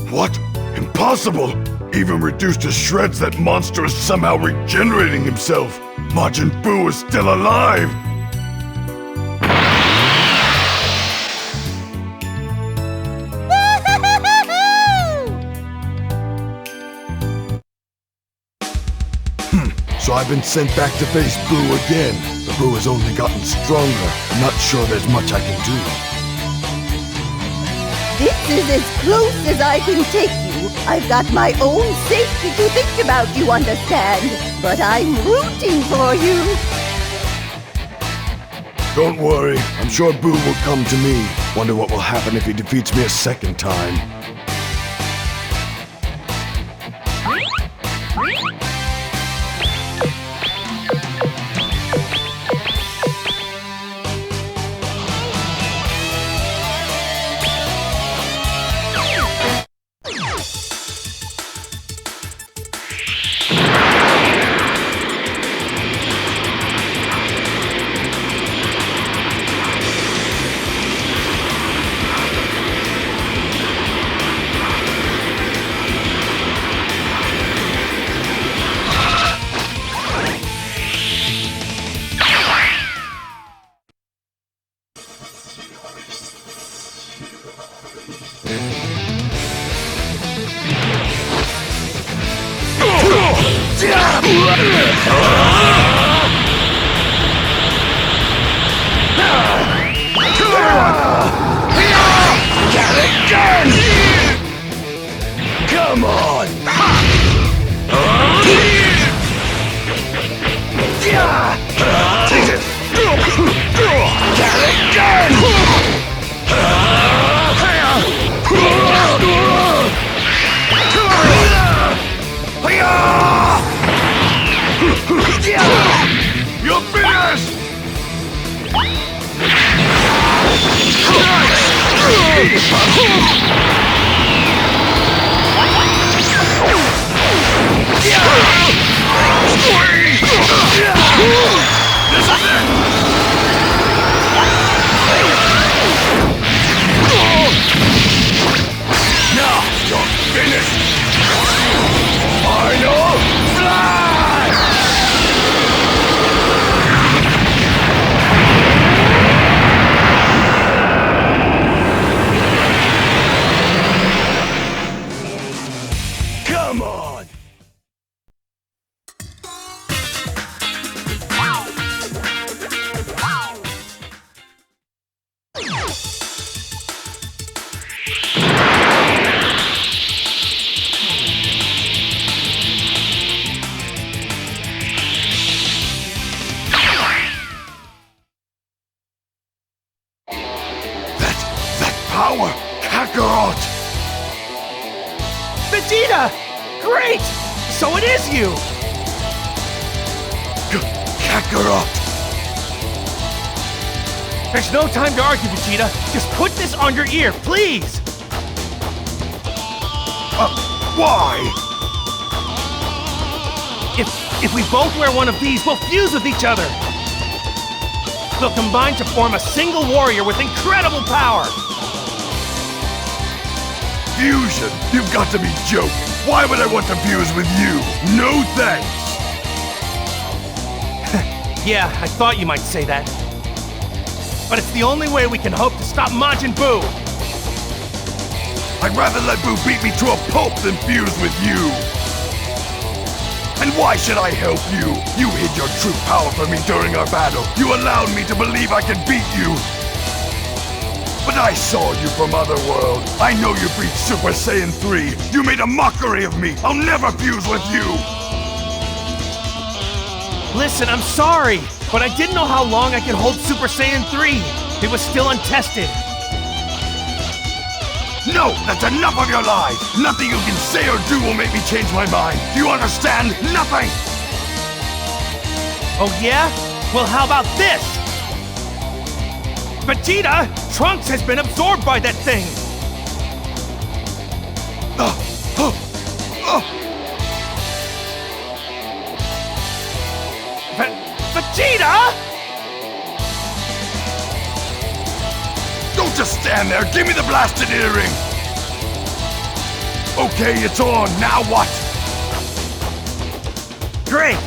What? Impossible! Even reduced to shreds, that monster is somehow regenerating himself. Majin Buu is still alive! So I've been sent back to face Buu again. The Buu has only gotten stronger. I'm not sure there's much I can do. This is as close as I can take you. I've got my own safety to think about, you understand? But I'm rooting for you. Don't worry. I'm sure Buu will come to me. Wonder what will happen if he defeats me a second time. Come on! Now you're finished! Final flash! Come on! That power! Kakarot! Vegeta! Great! So it is you! Kakarot! There's no time to argue, Vegeta. Just put this on your ear, please! Why? If we both wear one of these, we'll fuse with each other! We'll combine to form a single warrior with incredible power! Fusion? You've got to be joking. Why would I want to fuse with you? No thanks! Yeah, I thought you might say that. But it's the only way we can hope to stop Majin Buu! I'd rather let Buu beat me to a pulp than fuse with you! And why should I help you? You hid your true power from me during our battle. You allowed me to believe I could beat you. But I saw you from Otherworld. I know you reached Super Saiyan 3. You made a mockery of me. I'll never fuse with you. Listen, I'm sorry, but I didn't know how long I could hold Super Saiyan 3. It was still untested. No, that's enough of your lies! Nothing you can say or do will make me change my mind. Do you understand? Nothing! Oh yeah? Well, how about this? Vegeta, Trunks has been absorbed by that thing! Vegeta! Don't just stand there! Give me the blasted earring! Okay, it's on. Now what? Great!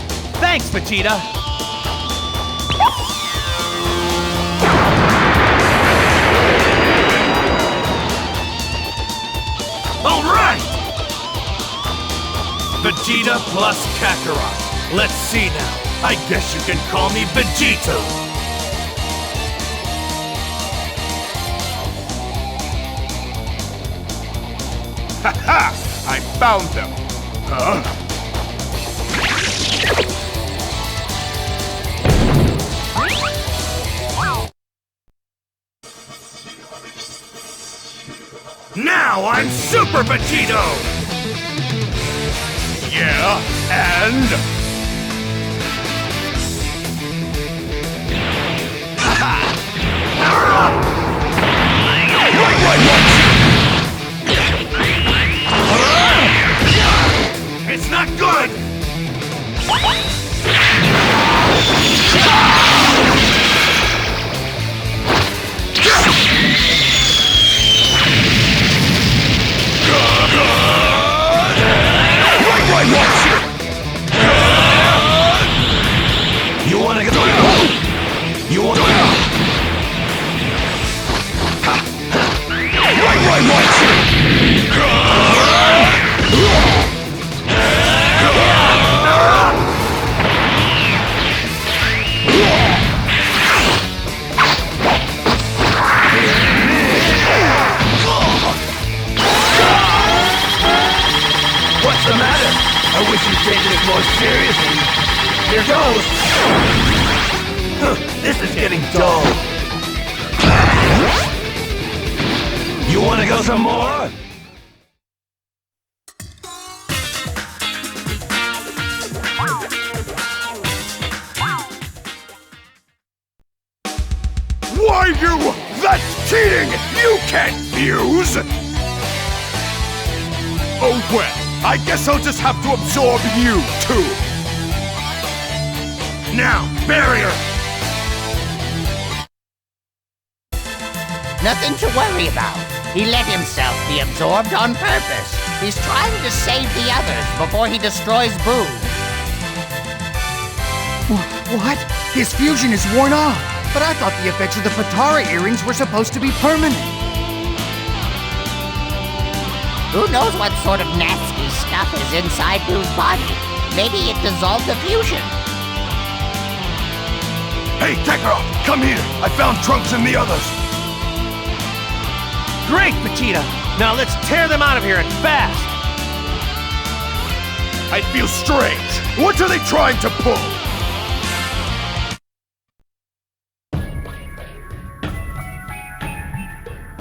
Thanks, Vegeta! Alright! Vegeta plus Kakarot. Let's see now. I guess you can call me Vegeta. Ha! I found them! Huh? Now I'm Super Vegito! Yeah, and... It's not good! You wanna go? You wanna go? What's the matter? I wish you'd taken it more seriously. Here goes! This is getting dull. You wanna go some more? Why you! That's cheating! You can't fuse! Oh well, I guess I'll just have to absorb you too. Now, barrier! Nothing to worry about. He let himself be absorbed on purpose. He's trying to save the others before he destroys Boo. What? His fusion is worn off. But I thought the effects of the Patara earrings were supposed to be permanent. Who knows what sort of nasty stuff is inside Boo's body? Maybe it dissolved the fusion. Hey, Kakarot, come here! I found Trunks and the others! Great, Vegeta! Now let's tear them out of here and fast! I feel strange. What are they trying to pull?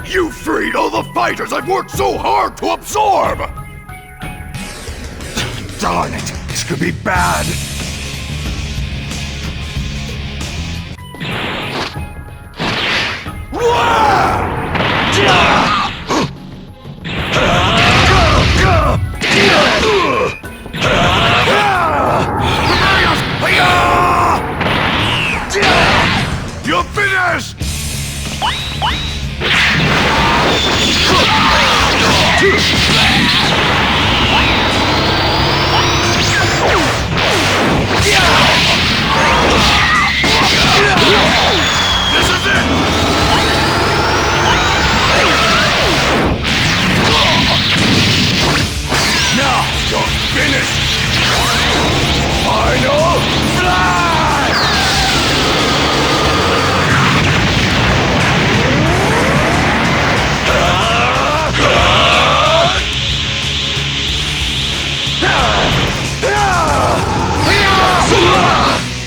You freed all the fighters I've worked so hard to absorb! Darn it, this could be bad. You're finished! This is it! Now you're finished! Final flash!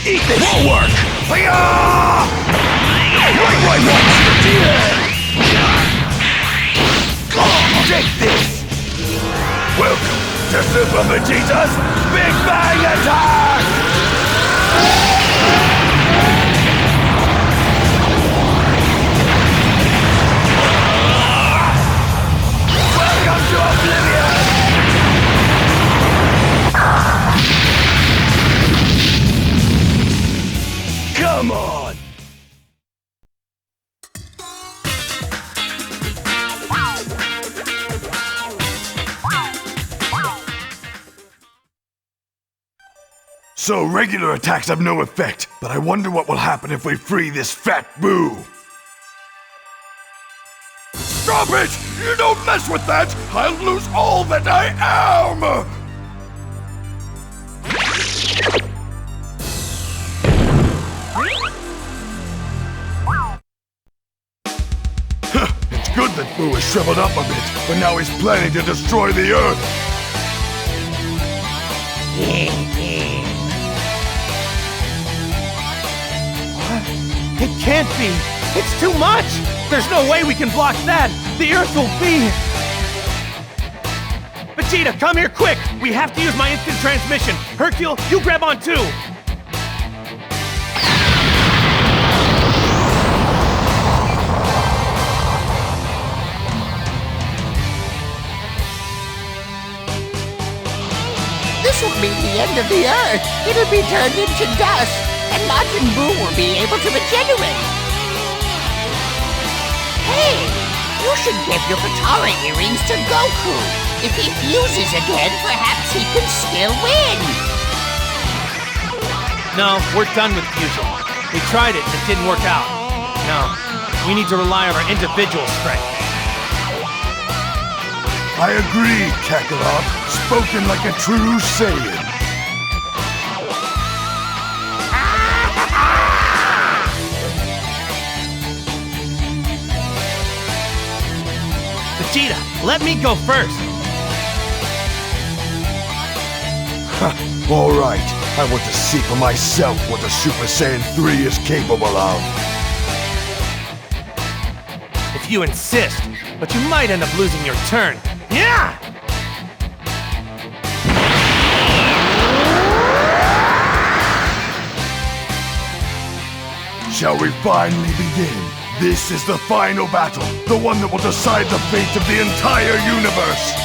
Eat this! Won't work! Right, take this! Welcome to Super Vegeta's Big Bang Attack! Welcome to Oblivion! Come on! So regular attacks have no effect, but I wonder what will happen if we free this fat Boo. Stop it! You don't mess with that! I'll lose all that I am! It's good that Boo has shriveled up a bit, but now he's planning to destroy the Earth. It can't be! It's too much! There's no way we can block that! The Earth will be... Vegeta, come here quick! We have to use my instant transmission! Hercule, you grab on too! This will be the end of the Earth. It'll be turned into dust, and Majin Buu will be able to regenerate. Hey, you should give your Patara earrings to Goku. If he fuses again, perhaps he can still win. No, we're done with fusion. We tried it and it didn't work out. No, we need to rely on our individual strength. I agree, Kakarot. Spoken like a true Saiyan. Vegeta, let me go first! All right, I want to see for myself what the Super Saiyan 3 is capable of. If you insist, but you might end up losing your turn. Yeah! Shall we finally begin? This is the final battle, the one that will decide the fate of the entire universe.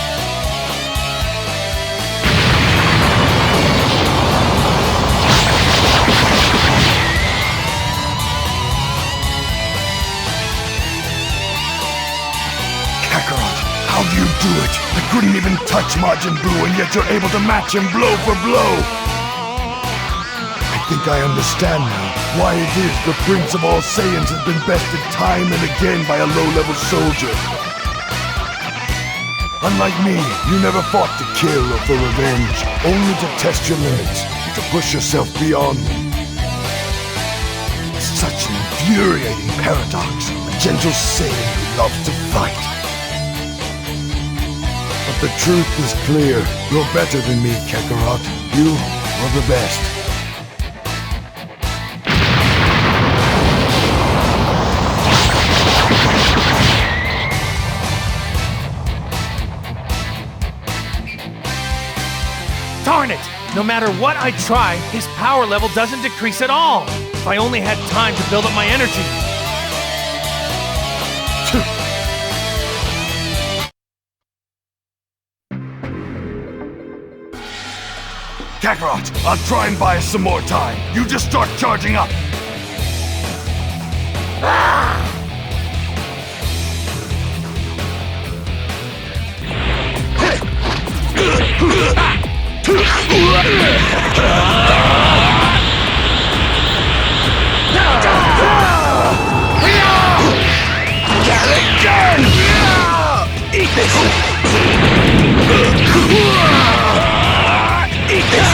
Kakarot, how do you do it? I couldn't even touch Majin Buu, and yet you're able to match him blow for blow. I think I understand now why it is the Prince of all Saiyans has been bested time and again by a low-level soldier. Unlike me, you never fought to kill or for revenge, only to test your limits and to push yourself beyond them. Such an infuriating paradox, a gentle Saiyan who loves to fight. But the truth is clear. You're better than me, Kakarot. You are the best. Darn it! No matter what I try, his power level doesn't decrease at all. If I only had time to build up my energy. Kakarot, I'll try and buy us some more time. You just start charging up. Eat this! Eat this!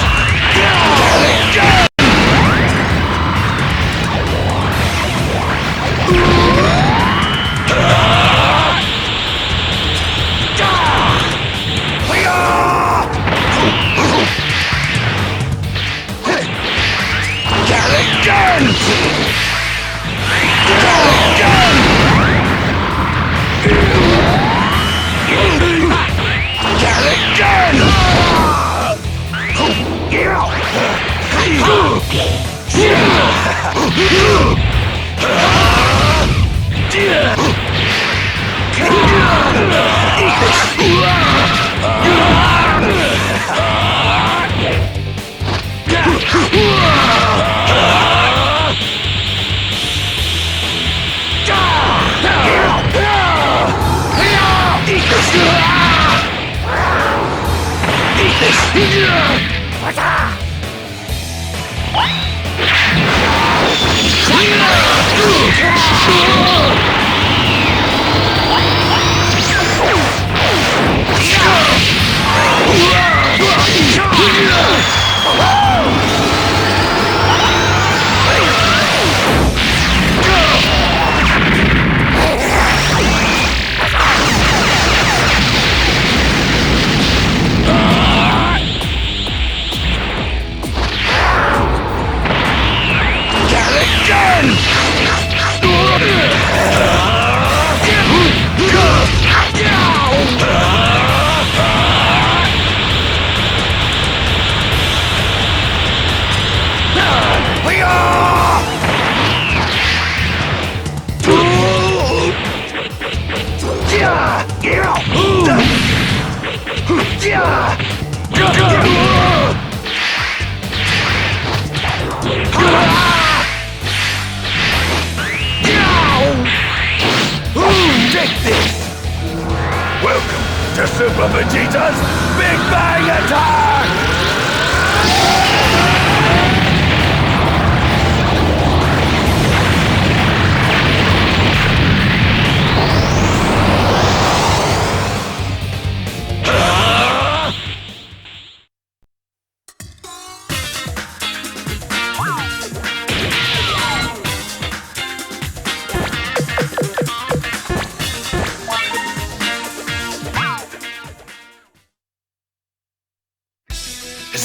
Welcome to Super Vegeta's Big Bang Attack!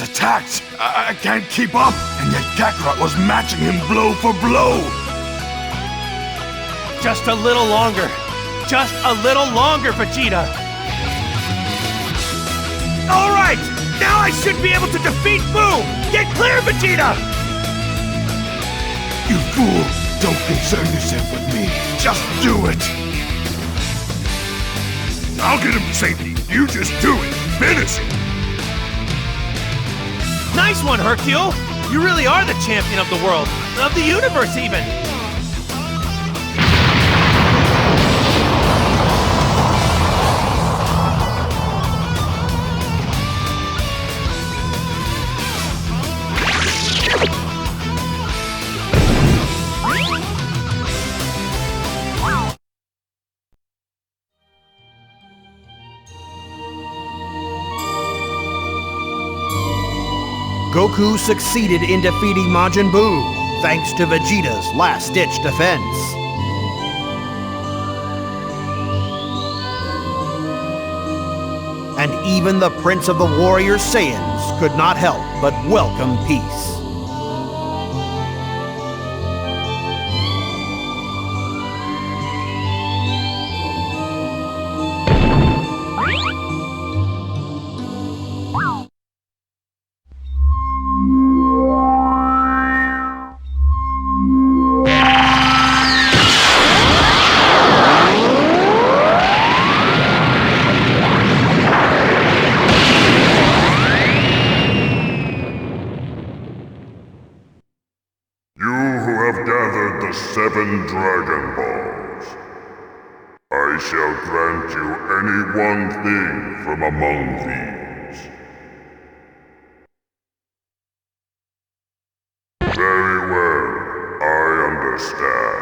Attacked! I can't keep up! And yet Kakarot was matching him blow for blow! Just a little longer. Just a little longer, Vegeta! Alright! Now I should be able to defeat Buu! Get clear, Vegeta! You fool! Don't concern yourself with me. Just do it! I'll get him to safety. You just do it. Finish it! Nice one, Hercule! You really are the champion of the world, of the universe even! Goku succeeded in defeating Majin Buu, thanks to Vegeta's last-ditch defense. And even the Prince of the Warrior Saiyans could not help but welcome peace. Seven Dragon Balls. I shall grant you any one thing from among these. Very well, I understand.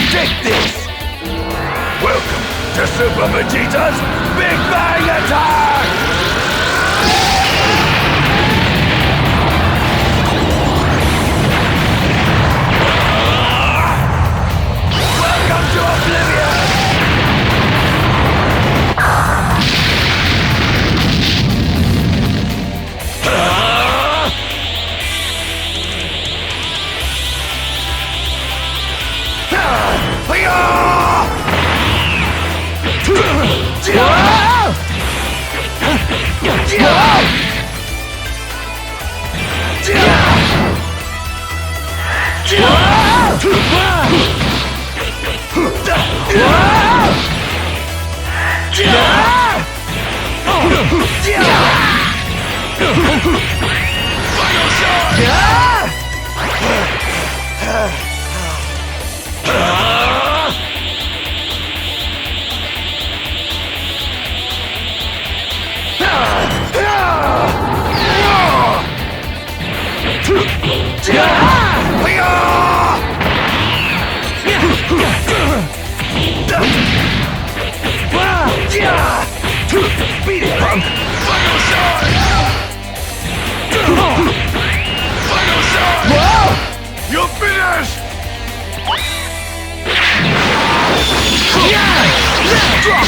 Take this! Welcome to Super Vegeta's Big Bang Attack! Welcome to Oblivion! Beat it, punk! Final shot! Final shot! Whoa! You're finished! Drop